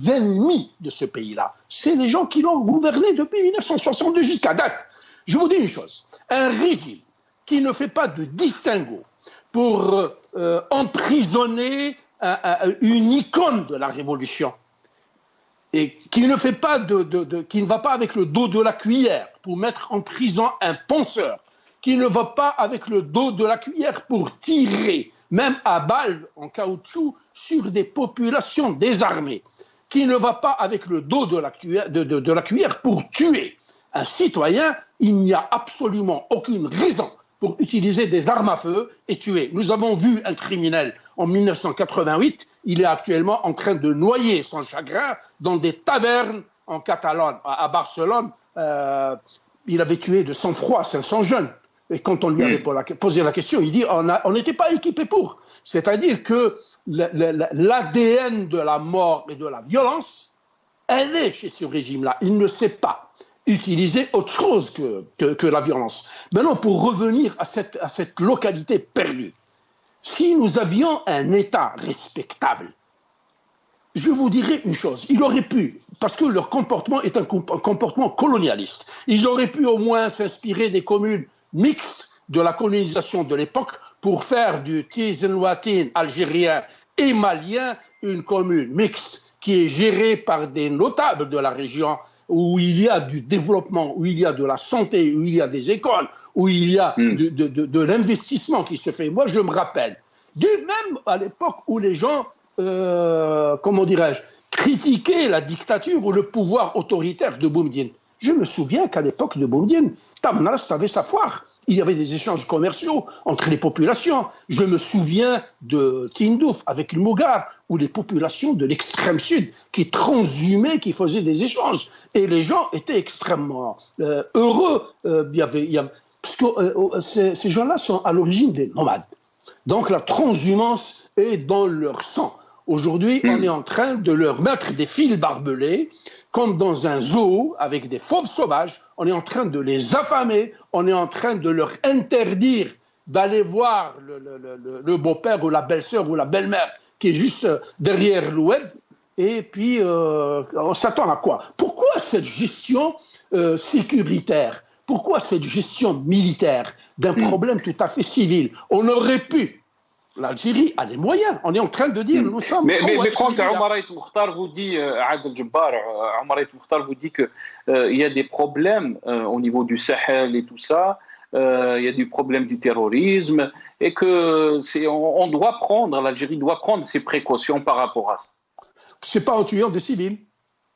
ennemis de ce pays-là, c'est les gens qui l'ont gouverné depuis 1962 jusqu'à date. Je vous dis une chose, un régime qui ne fait pas de distinguo pour emprisonner une icône de la révolution et qui ne fait pas qui ne va pas avec le dos de la cuillère pour mettre en prison un penseur, qui ne va pas avec le dos de la cuillère pour tirer, même à balles en caoutchouc, sur des populations désarmées, qui ne va pas avec le dos de la cuillère pour tuer un citoyen. Il n'y a absolument aucune raison pour utiliser des armes à feu et tuer. Nous avons vu un criminel en 1988, il est actuellement en train de noyer son chagrin dans des tavernes en Catalogne, à Barcelone. Il avait tué de sang-froid 500 jeunes. Et quand on lui avait posé la question, il dit on n'était pas équipé pour. C'est-à-dire que l'ADN de la mort et de la violence, elle est chez ce régime-là. Il ne sait pas utiliser autre chose que la violence. Maintenant, pour revenir à cette localité perdue, si nous avions un État respectable, je vous dirais une chose, il aurait pu, parce que leur comportement est un comportement colonialiste, ils auraient pu au moins s'inspirer des communes mixtes de la colonisation de l'époque pour faire du Tizenouatin algérien et malien une commune mixte qui est gérée par des notables de la région, où il y a du développement, où il y a de la santé, où il y a des écoles, où il y a de l'investissement qui se fait. Moi, je me rappelle, même à l'époque où les gens, critiquaient la dictature ou le pouvoir autoritaire de Boumediene. Je me souviens qu'à l'époque de Boumediene, Tamanrast avait sa foire. Il y avait des échanges commerciaux entre les populations. Je me souviens de Tindouf avec le Mougar, où les populations de l'extrême sud qui transhumaient, qui faisaient des échanges. Et les gens étaient extrêmement heureux. Parce que ces gens-là sont à l'origine des nomades. Donc la transhumance est dans leur sang. Aujourd'hui, on est en train de leur mettre des fils barbelés, comme dans un zoo, avec des fauves sauvages. On est en train de les affamer, on est en train de leur interdire d'aller voir le beau-père ou la belle-sœur ou la belle-mère qui est juste derrière l'oued. Et puis, on s'attend à quoi? Pourquoi cette gestion sécuritaire? Pourquoi cette gestion militaire d'un problème tout à fait civil? On aurait pu. L'Algérie a les moyens. On est en train de dire nous sommes. Mais quand Omar et Mokhtar vous dit, Adel Djebbar, Omar et Mokhtar vous dit qu'il y a des problèmes au niveau du Sahel et tout ça, il y a du problème du terrorisme, et que on doit prendre, l'Algérie doit prendre ses précautions par rapport à ça. C'est pas en tuant des civils.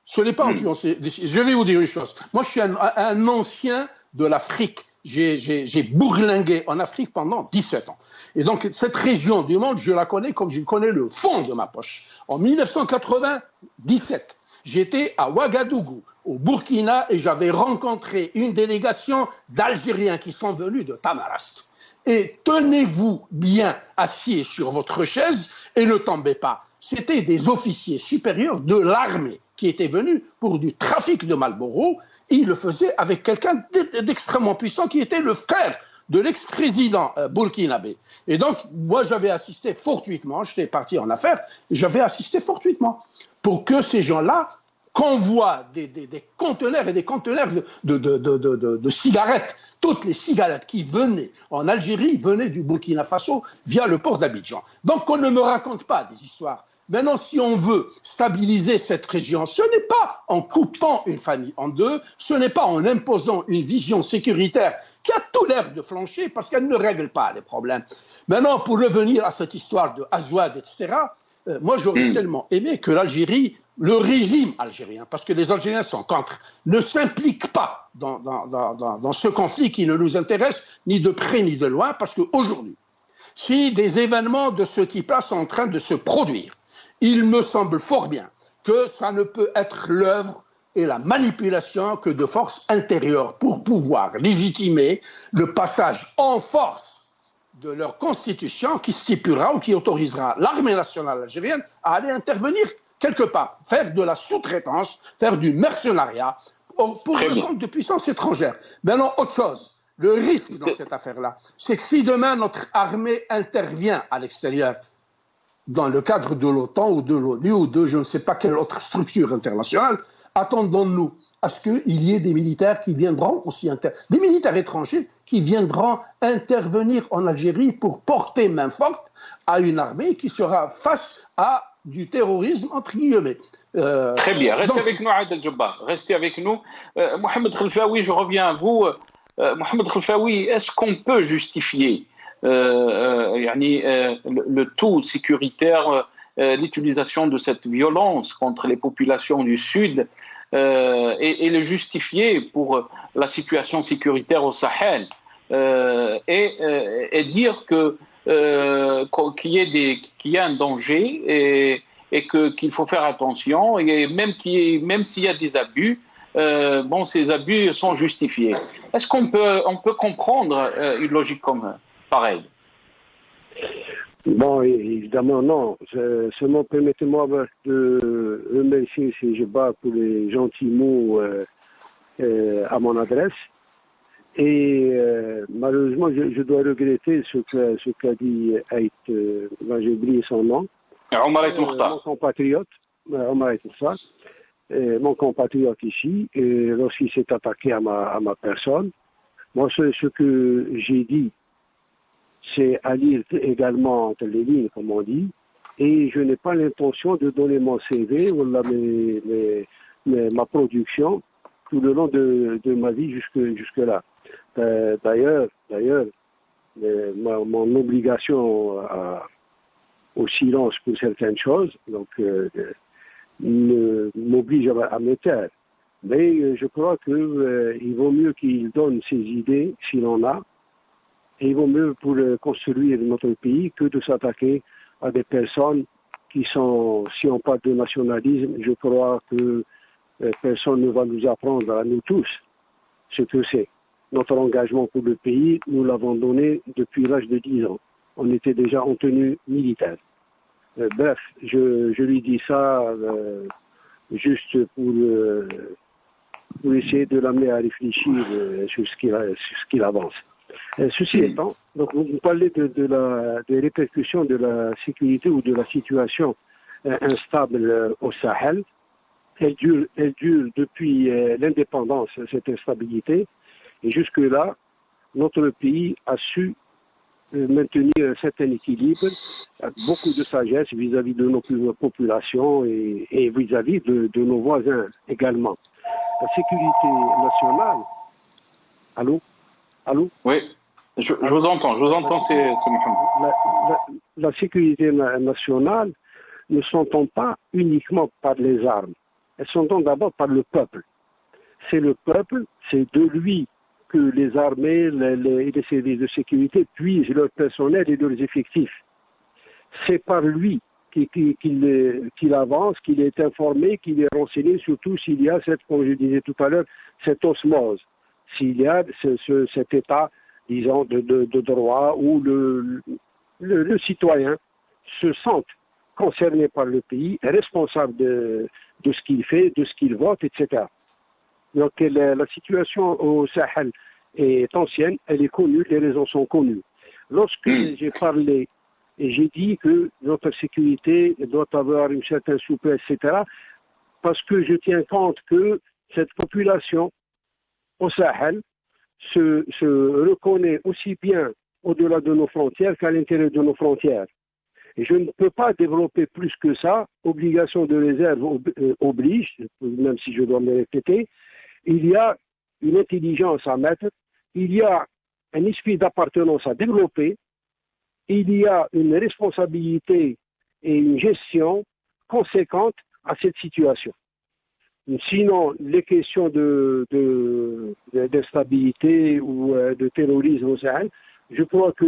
Ce n'est pas en tuant des civils. Je vais vous dire une chose. Moi, je suis un ancien de l'Afrique. J'ai bourlingué en Afrique pendant 17 ans. Et donc, cette région du monde, je la connais comme je connais le fond de ma poche. En 1997, j'étais à Ouagadougou, au Burkina, et j'avais rencontré une délégation d'Algériens qui sont venus de Tamarast. Et tenez-vous bien assis sur votre chaise et ne tombez pas. C'était des officiers supérieurs de l'armée qui étaient venus pour du trafic de Marlboro. Il le faisait avec quelqu'un d'extrêmement puissant qui était le frère de l'ex-président burkinabé. Et donc, moi, j'avais assisté fortuitement, j'étais parti en affaires, et j'avais assisté fortuitement pour que ces gens-là convoient des conteneurs et des conteneurs de cigarettes. Toutes les cigarettes qui venaient en Algérie venaient du Burkina Faso via le port d'Abidjan. Donc, on ne me raconte pas des histoires. Maintenant, si on veut stabiliser cette région, ce n'est pas en coupant une famille en deux, ce n'est pas en imposant une vision sécuritaire qui a tout l'air de flancher parce qu'elle ne règle pas les problèmes. Maintenant, pour revenir à cette histoire de Azouad, etc., moi, j'aurais tellement aimé que l'Algérie, le régime algérien, parce que les Algériens sont contre, ne s'implique pas dans ce conflit qui ne nous intéresse ni de près ni de loin, parce qu'aujourd'hui, si des événements de ce type-là sont en train de se produire, il me semble fort bien que ça ne peut être l'œuvre et la manipulation que de forces intérieures pour pouvoir légitimer le passage en force de leur constitution qui stipulera ou qui autorisera l'armée nationale algérienne à aller intervenir quelque part, faire de la sous-traitance, faire du mercenariat pour le compte de puissances étrangères. Maintenant, autre chose, le risque dans cette affaire-là, c'est que si demain notre armée intervient à l'extérieur, dans le cadre de l'OTAN ou de l'ONU ou de je ne sais pas quelle autre structure internationale, attendons-nous à ce qu'il y ait des militaires qui viendront aussi, des militaires étrangers qui viendront intervenir en Algérie pour porter main forte à une armée qui sera face à du terrorisme, entre guillemets. Très bien. Restez avec nous, Adel Jabbar. Restez avec nous. Mohamed Khelfaoui, je reviens à vous. Mohamed Khelfaoui, est-ce qu'on peut justifier le tout sécuritaire, l'utilisation de cette violence contre les populations du Sud et le justifier pour la situation sécuritaire au Sahel et dire qu'il y a un danger et qu'il faut faire attention et même s'il y a des abus, ces abus sont justifiés. Est-ce qu'on peut comprendre une logique comme pareil? Bon, évidemment, non. Seulement, permettez-moi de remercier ces Jabbar pour les gentils mots à mon adresse. Et malheureusement, je dois regretter ce qu'a dit Aït, j'ai oublié son nom. Mon compatriote, Omar Aït Moukhtar, mon compatriote ici, lorsqu'il s'est attaqué à ma personne. Moi, ce que j'ai dit, c'est à lire également entre les lignes, comme on dit, et je n'ai pas l'intention de donner mon CV ou ma production tout le long de ma vie jusque-là. D'ailleurs, mon obligation au silence pour certaines choses, donc m'oblige à me taire. Mais je crois qu'il vaut mieux qu'il donne ses idées, s'il en a, et il vaut mieux pour construire notre pays que de s'attaquer à des personnes qui sont, si on parle de nationalisme, je crois que personne ne va nous apprendre à nous tous ce que c'est. Notre engagement pour le pays, nous l'avons donné depuis l'âge de 10 ans. On était déjà en tenue militaire. Bref, je lui dis ça juste pour essayer de l'amener à réfléchir sur ce qu'il avance. Ceci étant, donc vous parlez des répercussions de la sécurité ou de la situation instable au Sahel. Elle dure depuis l'indépendance, cette instabilité. Et jusque-là, notre pays a su maintenir un certain équilibre, beaucoup de sagesse vis-à-vis de nos populations et vis-à-vis de nos voisins également. La sécurité nationale... Allô? Allô? Oui, je vous entends, c'est Mohamed. La sécurité nationale ne s'entend pas uniquement par les armes. Elle s'entend d'abord par le peuple. C'est le peuple, c'est de lui que les armées et les services de sécurité puisent leur personnel et leurs effectifs. C'est par lui qu'il avance, qu'il est informé, qu'il est renseigné, surtout s'il y a comme je disais tout à l'heure, cette osmose. S'il y a cet état, disons, de droit où le citoyen se sent concerné par le pays, responsable de ce qu'il fait, de ce qu'il vote, etc. Donc la situation au Sahel est ancienne, elle est connue, les raisons sont connues. Lorsque j'ai parlé et j'ai dit que notre sécurité doit avoir une certaine souplesse, etc., parce que je tiens compte que cette population au Sahel se reconnaît aussi bien au-delà de nos frontières qu'à l'intérieur de nos frontières. Et je ne peux pas développer plus que ça. Obligation de réserve oblige, même si je dois me répéter. Il y a une intelligence à mettre, il y a un esprit d'appartenance à développer, il y a une responsabilité et une gestion conséquente à cette situation. Sinon, les questions d'instabilité ou de terrorisme au Sahel, je crois que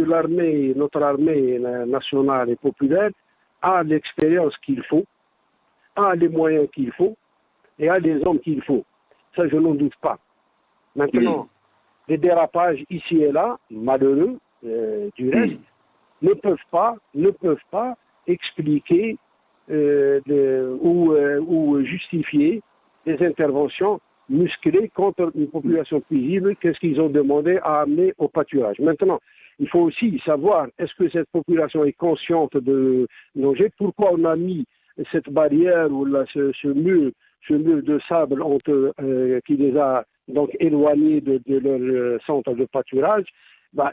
notre armée nationale et populaire a l'expérience qu'il faut, a les moyens qu'il faut et a les hommes qu'il faut. Ça, je n'en doute pas. Maintenant, les dérapages ici et là, malheureux du reste, ne peuvent pas expliquer ou justifier des interventions musclées contre une population paisible. Qu'est-ce qu'ils ont demandé à amener au pâturage? Maintenant, il faut aussi savoir, est-ce que cette population est consciente de danger? Pourquoi on a mis cette barrière ou ce mur de sable qui les a donc éloignés de leur centre de pâturage?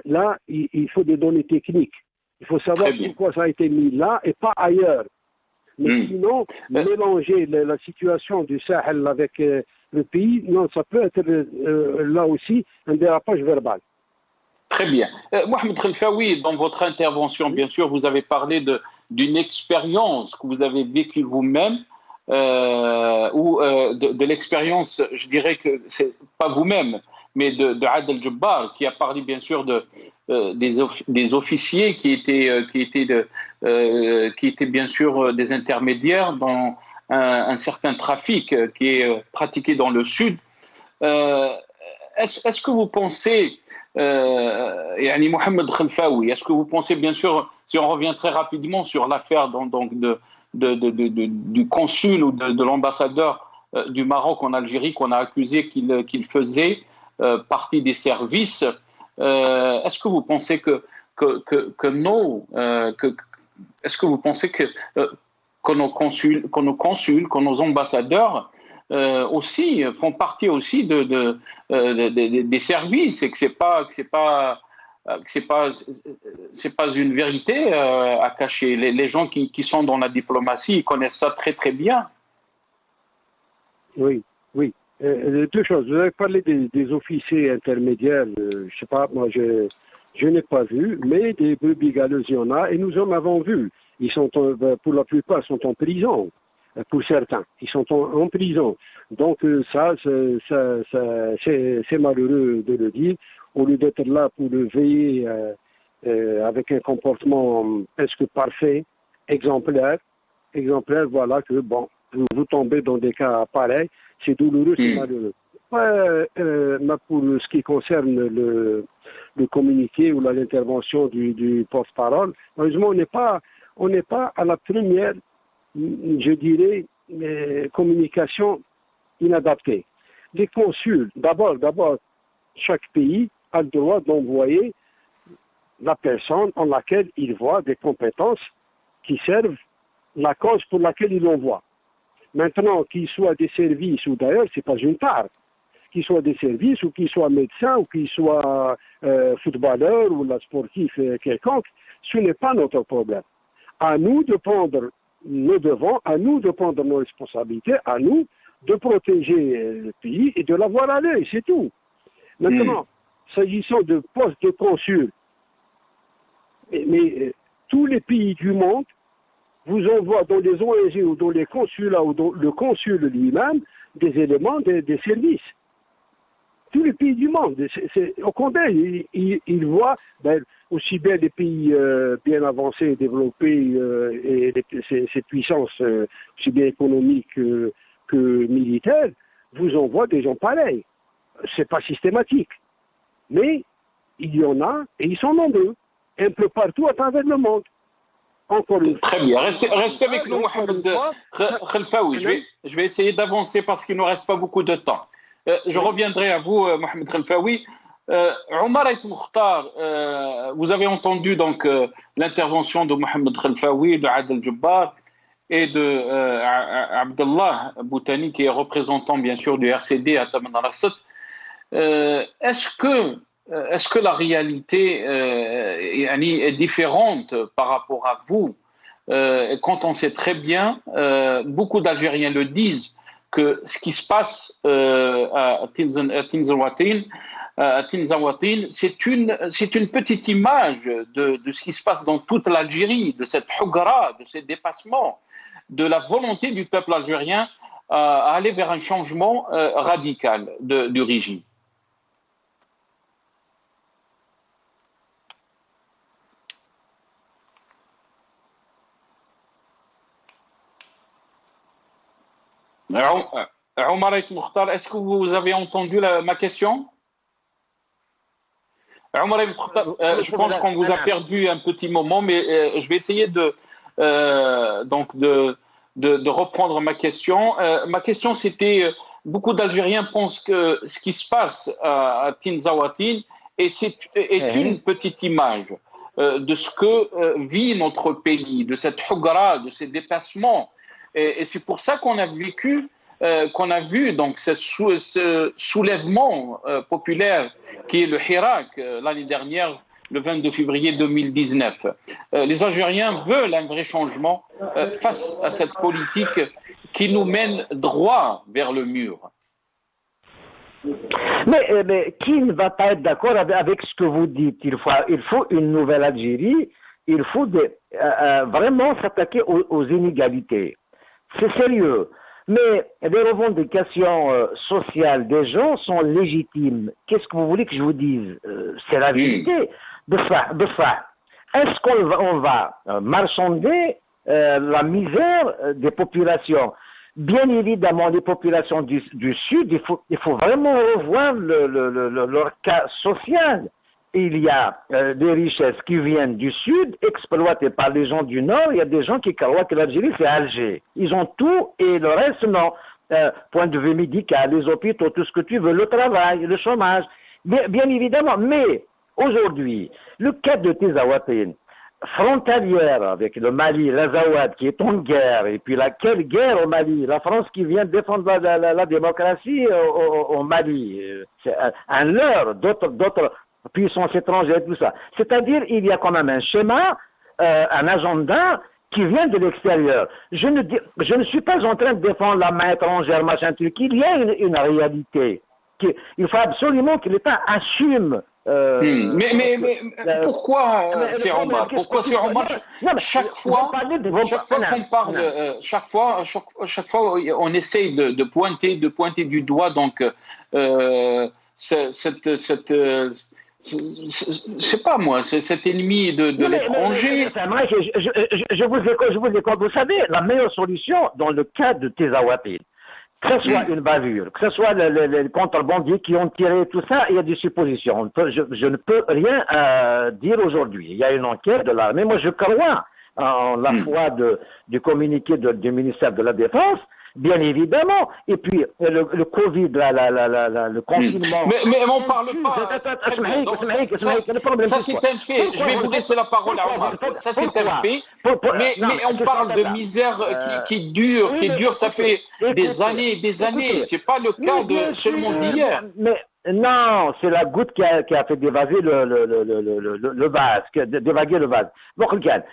Là, il faut des données techniques. Il faut savoir pourquoi ça a été mis là et pas ailleurs. Mais sinon, mélanger la situation du Sahel avec le pays, non, ça peut être là aussi un dérapage verbal. Très bien. Mohamed Khelfaoui, dans votre intervention, bien sûr, vous avez parlé d'une expérience que vous avez vécue vous-même, ou de l'expérience, je dirais que c'est pas vous-même, mais de Adel Jabbar, qui a parlé bien sûr des officiers qui étaient bien sûr des intermédiaires dans un certain trafic qui est pratiqué dans le sud. Est-ce que vous pensez, Mohamed Khelfaoui, est-ce que vous pensez, bien sûr, si on revient très rapidement sur l'affaire du consul ou de l'ambassadeur du Maroc en Algérie qu'on a accusé qu'il faisait partie des services, est-ce que vous pensez que nos consuls, que nos ambassadeurs aussi font partie aussi des services, et que c'est pas une vérité à cacher. Les gens qui sont dans la diplomatie, ils connaissent ça très très bien. Oui. Deux choses. Vous avez parlé des officiers intermédiaires. Je sais pas, moi je n'ai pas vu, mais des brebis galeuses, il y en a, et nous en avons vu. Ils sont, pour la plupart, sont en prison. Pour certains, ils sont en prison. Donc ça c'est malheureux de le dire. Au lieu d'être là pour le veiller avec un comportement presque parfait, exemplaire, voilà que bon, vous tombez dans des cas pareils, c'est douloureux, c'est malheureux. Pour ce qui concerne le communiqué ou l'intervention du porte-parole, heureusement on n'est pas à la première, je dirais, communication inadaptée. Les consuls, d'abord, chaque pays a le droit d'envoyer la personne en laquelle il voit des compétences qui servent la cause pour laquelle il l'envoie. Maintenant, qu'il soit des services ou d'ailleurs, c'est pas une part. Qu'il soit des services ou qu'il soit médecin ou qu'il soit footballeur ou la sportif quelconque, ce n'est pas notre problème. À nous de prendre nos devants, à nous de prendre nos responsabilités, à nous de protéger le pays et de l'avoir à l'œil, c'est tout. Maintenant, s'agissant de postes de consul, mais tous les pays du monde vous envoient dans les ONG ou dans les consulats ou dans le consul lui-même des éléments des services. Tous les pays du monde. Au contraire, ils voient aussi bien les pays bien avancés, développés et ces puissances aussi bien économiques que militaires, vous envoient des gens pareils. C'est pas systématique. Mais il y en a et ils sont nombreux, un peu partout à travers le monde. Encore une fois. Très bien. Restez avec nous, Mohamed Khelfaoui. Je vais essayer d'avancer parce qu'il ne nous reste pas beaucoup de temps. Je reviendrai à vous, Mohamed Khelfaoui. Omar El Mokhtar, vous avez entendu donc l'intervention de Mohamed Khelfaoui, de Adel Jabbar et de Abdallah Boutani, qui est représentant bien sûr du RCD à Taman Rasset. Est-ce que la réalité est différente par rapport à vous quand on sait très bien, beaucoup d'Algériens le disent, que ce qui se passe à Tinzaouatine, c'est une petite image de ce qui se passe dans toute l'Algérie, de cette hougra, de ces dépassements, de la volonté du peuple algérien à aller vers un changement radical du régime. Omar El Mokhtar, est-ce que vous avez entendu ma question? Omar El Mokhtar, je pense qu'on vous a perdu un petit moment, mais je vais essayer de reprendre ma question. Ma question, c'était, beaucoup d'Algériens pensent que ce qui se passe à Tinzaouatine est une petite image de ce que vit notre pays, de cette hougra, de ces dépassements. Et c'est pour ça qu'on a vu donc ce soulèvement populaire qui est le Hirak l'année dernière, le 22 février 2019. Les Algériens veulent un vrai changement face à cette politique qui nous mène droit vers le mur. Mais qui ne va pas être d'accord avec ce que vous dites? Il faut une nouvelle Algérie, il faut vraiment s'attaquer aux inégalités. C'est sérieux. Mais les revendications sociales des gens sont légitimes. Qu'est-ce que vous voulez que je vous dise? C'est la vérité. De ça. Est-ce qu'on va marchander la misère des populations? Bien évidemment, les populations du Sud, il faut vraiment revoir leur cas social. Il y a des richesses qui viennent du Sud, exploitées par les gens du Nord. Il y a des gens qui croient que l'Algérie, c'est Alger. Ils ont tout et le reste, non. Point de vue médical, les hôpitaux, tout ce que tu veux, le travail, le chômage. Bien évidemment. Mais aujourd'hui, le cas de Tinzaouatine, frontalière avec le Mali, l'Azawad qui est en guerre, et puis quelle guerre au Mali? La France qui vient défendre la démocratie au Mali. C'est un leurre d'autres puissance étrangère, tout ça. C'est-à-dire, il y a quand même un schéma, un agenda qui vient de l'extérieur. Je ne suis pas en train de défendre la main étrangère, machin truc. Il y a une réalité. Il faut absolument que l'État assume. Mais pourquoi c'est Omar? Pourquoi c'est Omar? Chaque fois qu'on parle, chaque fois, on essaye de pointer du doigt donc c'est pas moi, c'est cet ennemi de l'étranger. Je vous écoute. Vous savez, la meilleure solution dans le cas de Tinzaouatine, que ce soit une bavure, que ce soit les contrebandiers qui ont tiré tout ça, il y a des suppositions. Je ne peux rien dire aujourd'hui. Il y a une enquête de l'armée. Moi, je crois en la foi du communiqué du ministère de la Défense. Bien évidemment. Et puis, le Covid, le confinement. Mais on ne parle pas. Ça, c'est un fait. Je vais vous laisser la parole à Omar. Ça, c'est un fait. Mais on parle de misère qui dure. Ça fait des années et des années. Ce n'est pas le cas de seulement d'hier. Mais non, c'est la goutte qui a fait dévaguer le vase. Donc, regarde.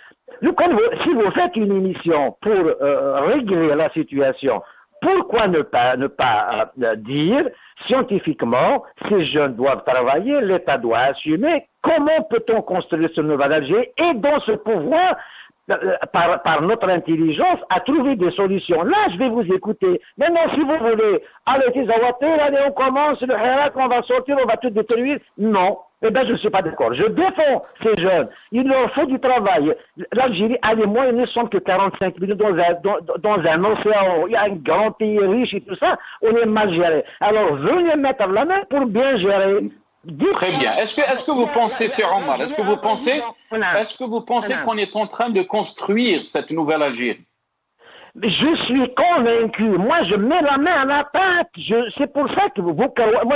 Si vous faites une émission pour régler la situation, pourquoi ne pas dire scientifiquement, ces jeunes doivent travailler, l'État doit assumer, comment peut-on construire ce nouvel Algérie et dans ce pouvoir, par notre intelligence, à trouver des solutions. Là, je vais vous écouter. Maintenant, si vous voulez, allez, on commence, le Hirak, on va sortir, on va tout détruire. Non. Eh bien, je ne suis pas d'accord. Je défends ces jeunes. Il leur faut du travail. L'Algérie a les moyens, ne sont que 45 minutes dans un océan. Il y a un grand pays riche et tout ça. On est mal géré. Alors, venez mettre la main pour bien gérer. Très bien. Est-ce que vous pensez, c'est Omar, est-ce que vous pensez qu'on est en train de construire cette nouvelle Algérie? Je suis convaincu. Moi, je mets la main à la pâte. C'est pour ça que moi,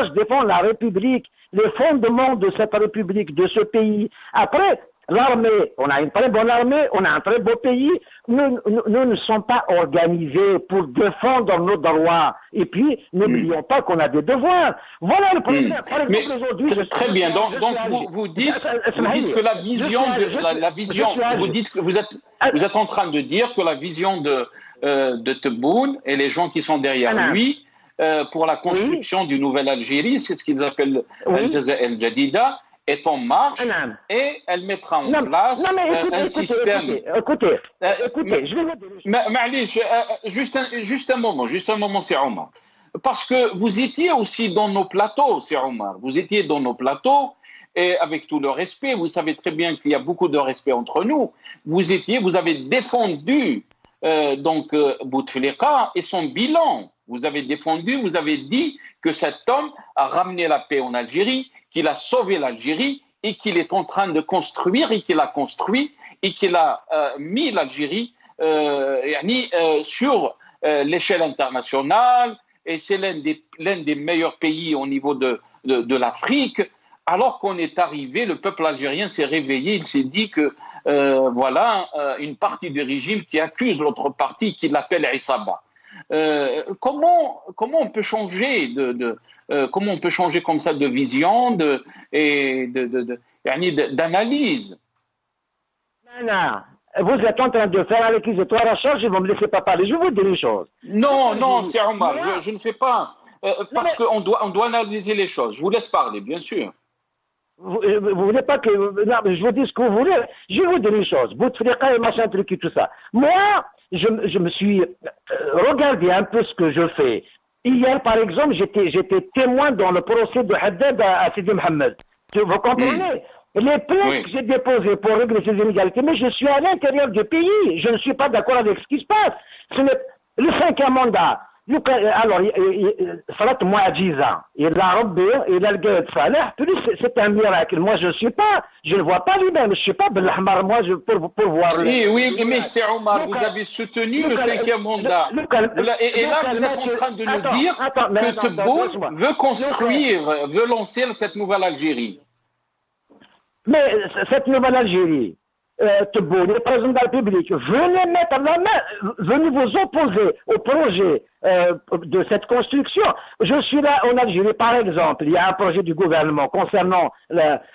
je défends la République, les fondements de cette République, de ce pays. Après, l'armée, on a une très bonne armée, on a un très beau pays. Nous ne sommes pas organisés pour défendre nos droits. Et puis, n'oublions pas qu'on a des devoirs. Voilà le problème. Par exemple, aujourd'hui, très bien. Donc vous dites que la vision, vous êtes en train de dire que la vision de Tebboune et les gens qui sont derrière lui pour la construction d'une nouvelle Algérie, c'est ce qu'ils appellent Al-Jazair El-Jadida, est en marche et elle mettra en place un système. Écoutez, je vais vous dire. Juste un moment, c'est Omar. Parce que vous étiez aussi dans nos plateaux, c'est Omar. Vous étiez dans nos plateaux et avec tout le respect, vous savez très bien qu'il y a beaucoup de respect entre nous. Vous avez défendu Bouteflika et son bilan. Vous avez défendu, vous avez dit que cet homme a ramené la paix en Algérie, qu'il a sauvé l'Algérie et qu'il est en train de construire et qu'il a construit et qu'il a mis l'Algérie sur l'échelle internationale et c'est l'un des meilleurs pays au niveau de l'Afrique. Alors qu'on est arrivé, le peuple algérien s'est réveillé, il s'est dit que une partie du régime qui accuse l'autre partie, qui l'appelle Issaba. Comment on peut changer comment on peut changer comme ça de vision d'analyse? Non, vous êtes en train de faire un réquisitoire à charge et vous ne me laissez pas parler. Je vous dis une chose. Non, c'est Omar, je ne fais pas parce qu'on doit analyser les choses. Je vous laisse parler, bien sûr. Vous voulez pas que je vous dise ce que vous voulez. Je vais vous dire une chose. Bouteflika et machin truc et tout ça. Moi, je me suis regardé un peu ce que je fais. Hier, par exemple, j'étais témoin dans le procès de Haddad à Sidi Mohamed. Vous comprenez? Les plaintes que j'ai déposées pour régler ces inégalités, mais je suis à l'intérieur du pays. Je ne suis pas d'accord avec ce qui se passe. Le 5e mandat. Alors, Salat Mouadjiza, il a Rabbi, il a le Gaïd Saleh, c'est un miracle. Moi, je ne vois pas lui-même, je ne suis pas Belhamar, moi, pour voir lui. Oui, mais c'est Omar, vous avez soutenu le 5e mandat. Et là, vous êtes en train de nous dire que Tebboune veut lancer cette nouvelle Algérie. Mais cette nouvelle Algérie, Tebboune, le président de la République, venez mettre la main, venez vous opposer au projet de cette construction. Je suis là en Algérie, par exemple, il y a un projet du gouvernement concernant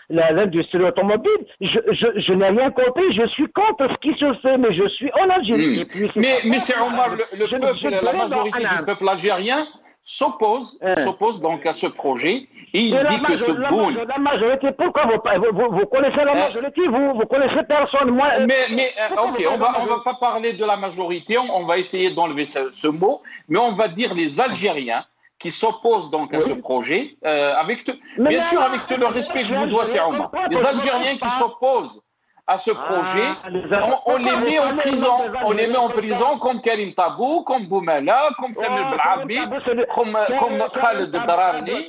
l'industrie automobile. Je n'ai rien compris, je suis contre ce qui se fait, mais je suis en Algérie. Mais c'est Omar, la majorité du peuple algérien s'oppose donc à ce projet et il dit que Tebboune... La majorité, pourquoi vous connaissez la majorité, vous connaissez personne, moi... Ok, on va pas parler de la majorité, on va essayer d'enlever ce mot, mais on va dire les Algériens qui s'opposent donc à ce projet, avec tout le respect que je vous dois, c'est Omar. Les Algériens qui s'opposent à ce projet, on les met en prison. On les met en prison comme Karim Tabou, comme Boumala, comme Samuel Belhabi, comme Khaled Dararni.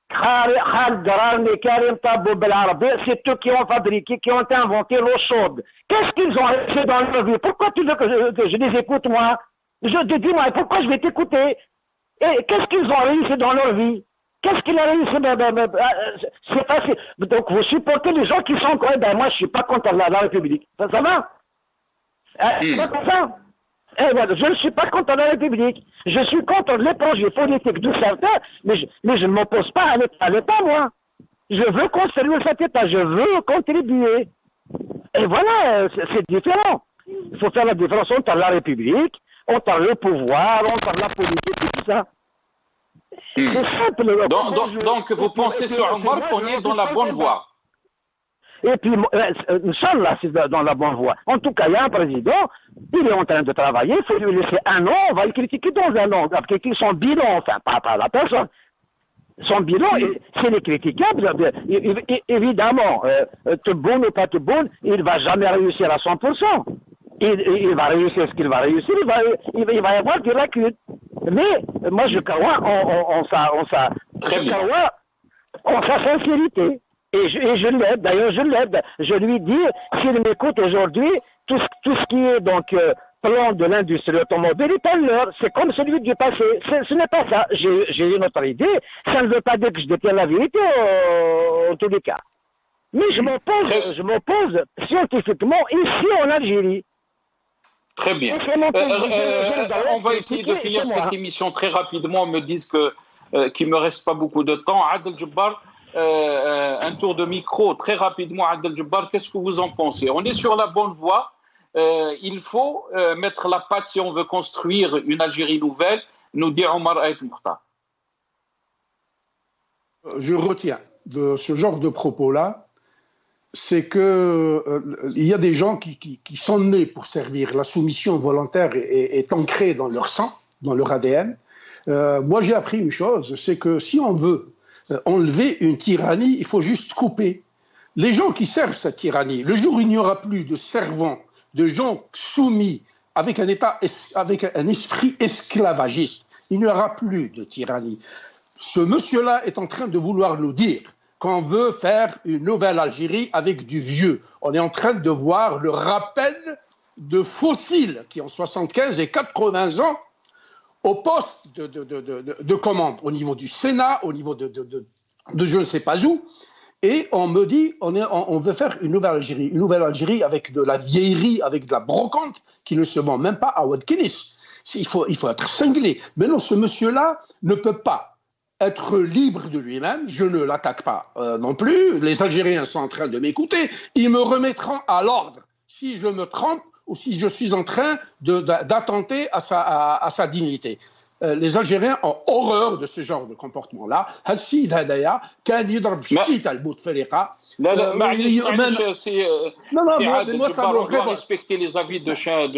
Khaled Dararni, Karim Tabou, Belhabi, c'est eux qui ont fabriqué, qui ont inventé l'eau chaude. Qu'est-ce qu'ils ont réussi dans leur vie? Pourquoi tu veux que je les écoute, moi? Je te dis, moi, pourquoi je vais t'écouter? Et qu'est-ce qu'ils ont réussi dans leur vie? Qu'est-ce qu'il a réussi? C'est facile. Donc, vous supportez les gens qui sont quoi? Moi, je ne suis pas contre la République. Ça va? C'est pas comme ça? Je ne suis pas contre la République. Je suis contre les projets politiques de certains, mais je ne m'oppose pas à l'État, moi. Je veux construire cet État. Je veux contribuer. Et voilà, c'est différent. Il faut faire la différence entre la République, entre le pouvoir, entre la politique et tout ça. C'est simple. Donc vous pensez sur Omar qu'on est dans la bonne voie. Et puis, Inch'Allah, c'est dans la bonne voie. En tout cas, il y a un président, il est en train de travailler, il faut lui laisser un an, on va le critiquer dans un an, critiquer son bilan, enfin, pas la personne. Son bilan, s'il est critiquable, évidemment, Tebboune ou pas Tebboune, il ne va jamais réussir à 100%. Il va réussir ce qu'il va réussir, il va y avoir des lacunes. Mais moi, je crois en sa sincérité. Et je l'aide, d'ailleurs je l'aide. Je lui dis, s'il m'écoute aujourd'hui, tout ce qui est donc plan de l'industrie automobile est à l'heure. C'est comme celui du passé. Ce n'est pas ça. J'ai une autre idée. Ça ne veut pas dire que je détiens la vérité en tous les cas. Mais je m'oppose scientifiquement ici en Algérie. Très bien. On va essayer de finir cette émission très rapidement. On me disent qu'il ne me reste pas beaucoup de temps. Adel Jabbar, un tour de micro très rapidement. Adel Jabbar, qu'est-ce que vous en pensez? On est sur la bonne voie. Il faut mettre la patte si on veut construire une Algérie nouvelle, nous dit Omar Aït Moukhtar. Je retiens de ce genre de propos-là, c'est que il y a des gens qui sont nés pour servir. La soumission volontaire est ancrée dans leur sang, dans leur ADN. Moi, j'ai appris une chose, c'est que si on veut enlever une tyrannie, il faut juste couper. Les gens qui servent cette tyrannie, le jour où il n'y aura plus de servants, de gens soumis avec un État, avec un esprit esclavagiste, il n'y aura plus de tyrannie. Ce monsieur-là est en train de vouloir nous dire qu'on veut faire une nouvelle Algérie avec du vieux. On est en train de voir le rappel de fossiles qui ont 75 et 80 ans au poste de commande, au niveau du Sénat, au niveau de je ne sais pas où. Et on me dit, on veut faire une nouvelle Algérie avec de la vieillerie, avec de la brocante qui ne se vend même pas à Wadkinis. Il faut être cinglé. Mais non, ce monsieur-là ne peut pas être libre de lui-même. Je ne l'attaque pas non plus. Les Algériens sont en train de m'écouter. Ils me remettront à l'ordre si je me trompe ou si je suis en train d'attenter à sa dignité. Les Algériens ont horreur de ce genre de comportement-là. Hassid Hadaya, كان يضرب الشيت على البوتفليقة. Non, moi ça me révolte. Respecter les avis de chacun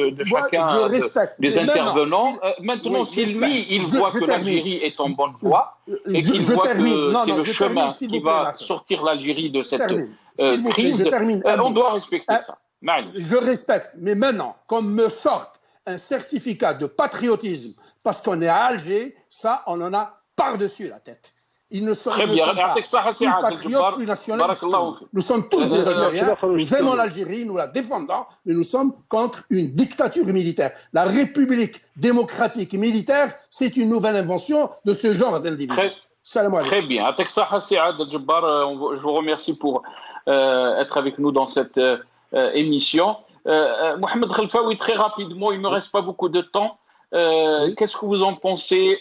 des intervenants. Maintenant, si lui, il voit que l'Algérie est en bonne voie et qu'il voit que c'est le chemin qui va sortir l'Algérie de cette crise, on doit respecter ça. Je respecte, mais maintenant, qu'on me sorte un certificat de patriotisme parce qu'on est à Alger, ça, on en a par-dessus la tête. Ils ne sont pas plus patriotes, plus nationalistes. Nous sommes tous des Algériens, nous aimons l'Algérie, nous la défendons, mais nous sommes contre une dictature militaire. La République démocratique et militaire, c'est une nouvelle invention de ce genre d'individu. Très bien. Je vous remercie pour être avec nous dans cette émission. Mohamed Khelfaoui, très rapidement, il ne me reste pas beaucoup de temps. Qu'est-ce que vous en pensez?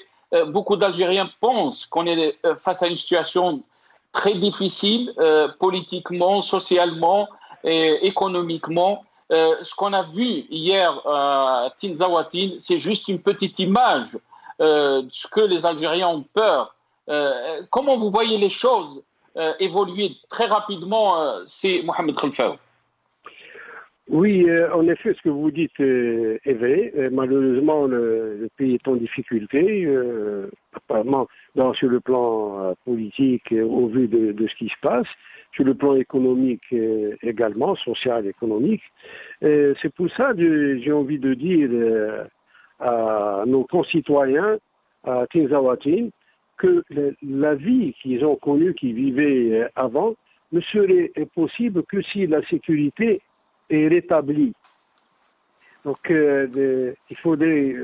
Beaucoup d'Algériens pensent qu'on est face à une situation très difficile, politiquement, socialement et économiquement. Ce qu'on a vu hier à Tinzaouatine, c'est juste une petite image de ce que les Algériens ont peur. Comment vous voyez les choses évoluer très rapidement, c'est Mohamed Khelfaoui. Oui, en effet, ce que vous dites est vrai. Malheureusement, le pays est en difficulté, apparemment sur le plan politique, au vu de ce qui se passe, sur le plan économique également, social, économique. C'est pour ça que j'ai envie de dire à nos concitoyens à Tinzaouatine que la vie qu'ils ont connue, qu'ils vivaient avant, ne serait possible que si la sécurité est rétabli. Donc, il faudrait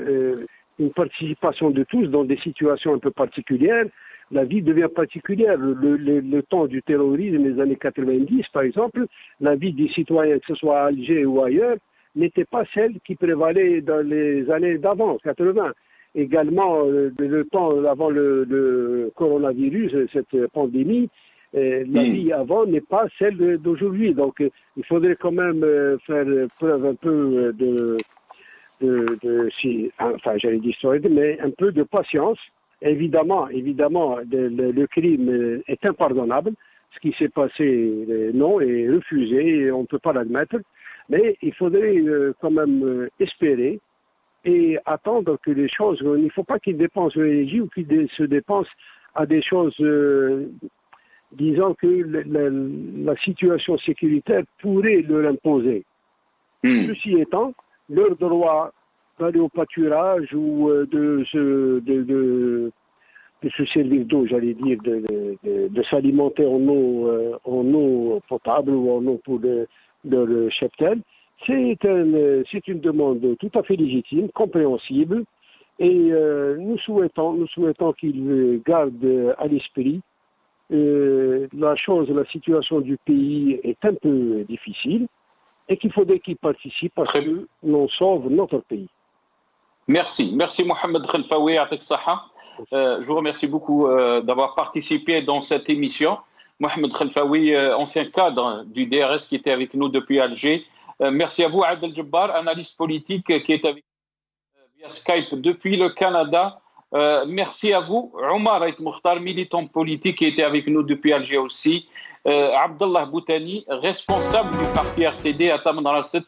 une participation de tous dans des situations un peu particulières. La vie devient particulière. Le temps du terrorisme, les années 90, par exemple, la vie des citoyens, que ce soit à Alger ou ailleurs, n'était pas celle qui prévalait dans les années d'avant, 80. Également, le temps avant le coronavirus, cette pandémie, la vie avant n'est pas celle d'aujourd'hui. Donc, il faudrait quand même faire preuve un peu j'allais dire mais un peu de patience. Évidemment, le crime est impardonnable. Ce qui s'est passé, non, est refusé, et on ne peut pas l'admettre. Mais il faudrait quand même espérer et attendre que les choses, il ne faut pas qu'ils dépensent l'énergie ou qu'ils se dépensent à des choses, disant que la situation sécuritaire pourrait leur imposer. Ceci étant, leur droit d'aller au pâturage ou de se servir d'eau, j'allais dire, de s'alimenter en eau potable ou en eau pour leur cheptel, c'est une demande tout à fait légitime, compréhensible, et nous souhaitons qu'ils gardent à l'esprit la situation du pays est un peu difficile et qu'il faudrait qu'ils participent parce que l'on sauve notre pays. Merci Mohamed Khelfaoui, je vous remercie beaucoup d'avoir participé dans cette émission. Mohamed Khelfaoui, ancien cadre du DRS qui était avec nous depuis Alger. Merci à vous, Adel Jabbar, analyste politique qui est avec nous via Skype depuis le Canada. Merci à vous, Omar Ait Mokhtar, militant politique qui était avec nous depuis Alger aussi. Abdallah Boutani, responsable du parti RCD à Taman Rasset,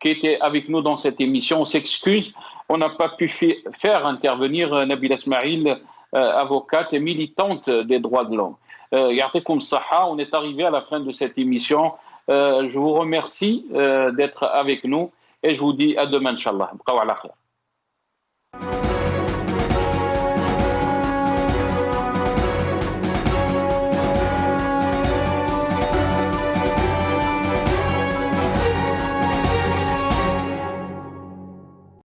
qui était avec nous dans cette émission. On s'excuse, on n'a pas pu faire intervenir Nabila Ismail, avocate et militante des droits de l'homme. Yartekoum Saha, on est arrivé à la fin de cette émission. Je vous remercie d'être avec nous et je vous dis à demain, Inch'Allah.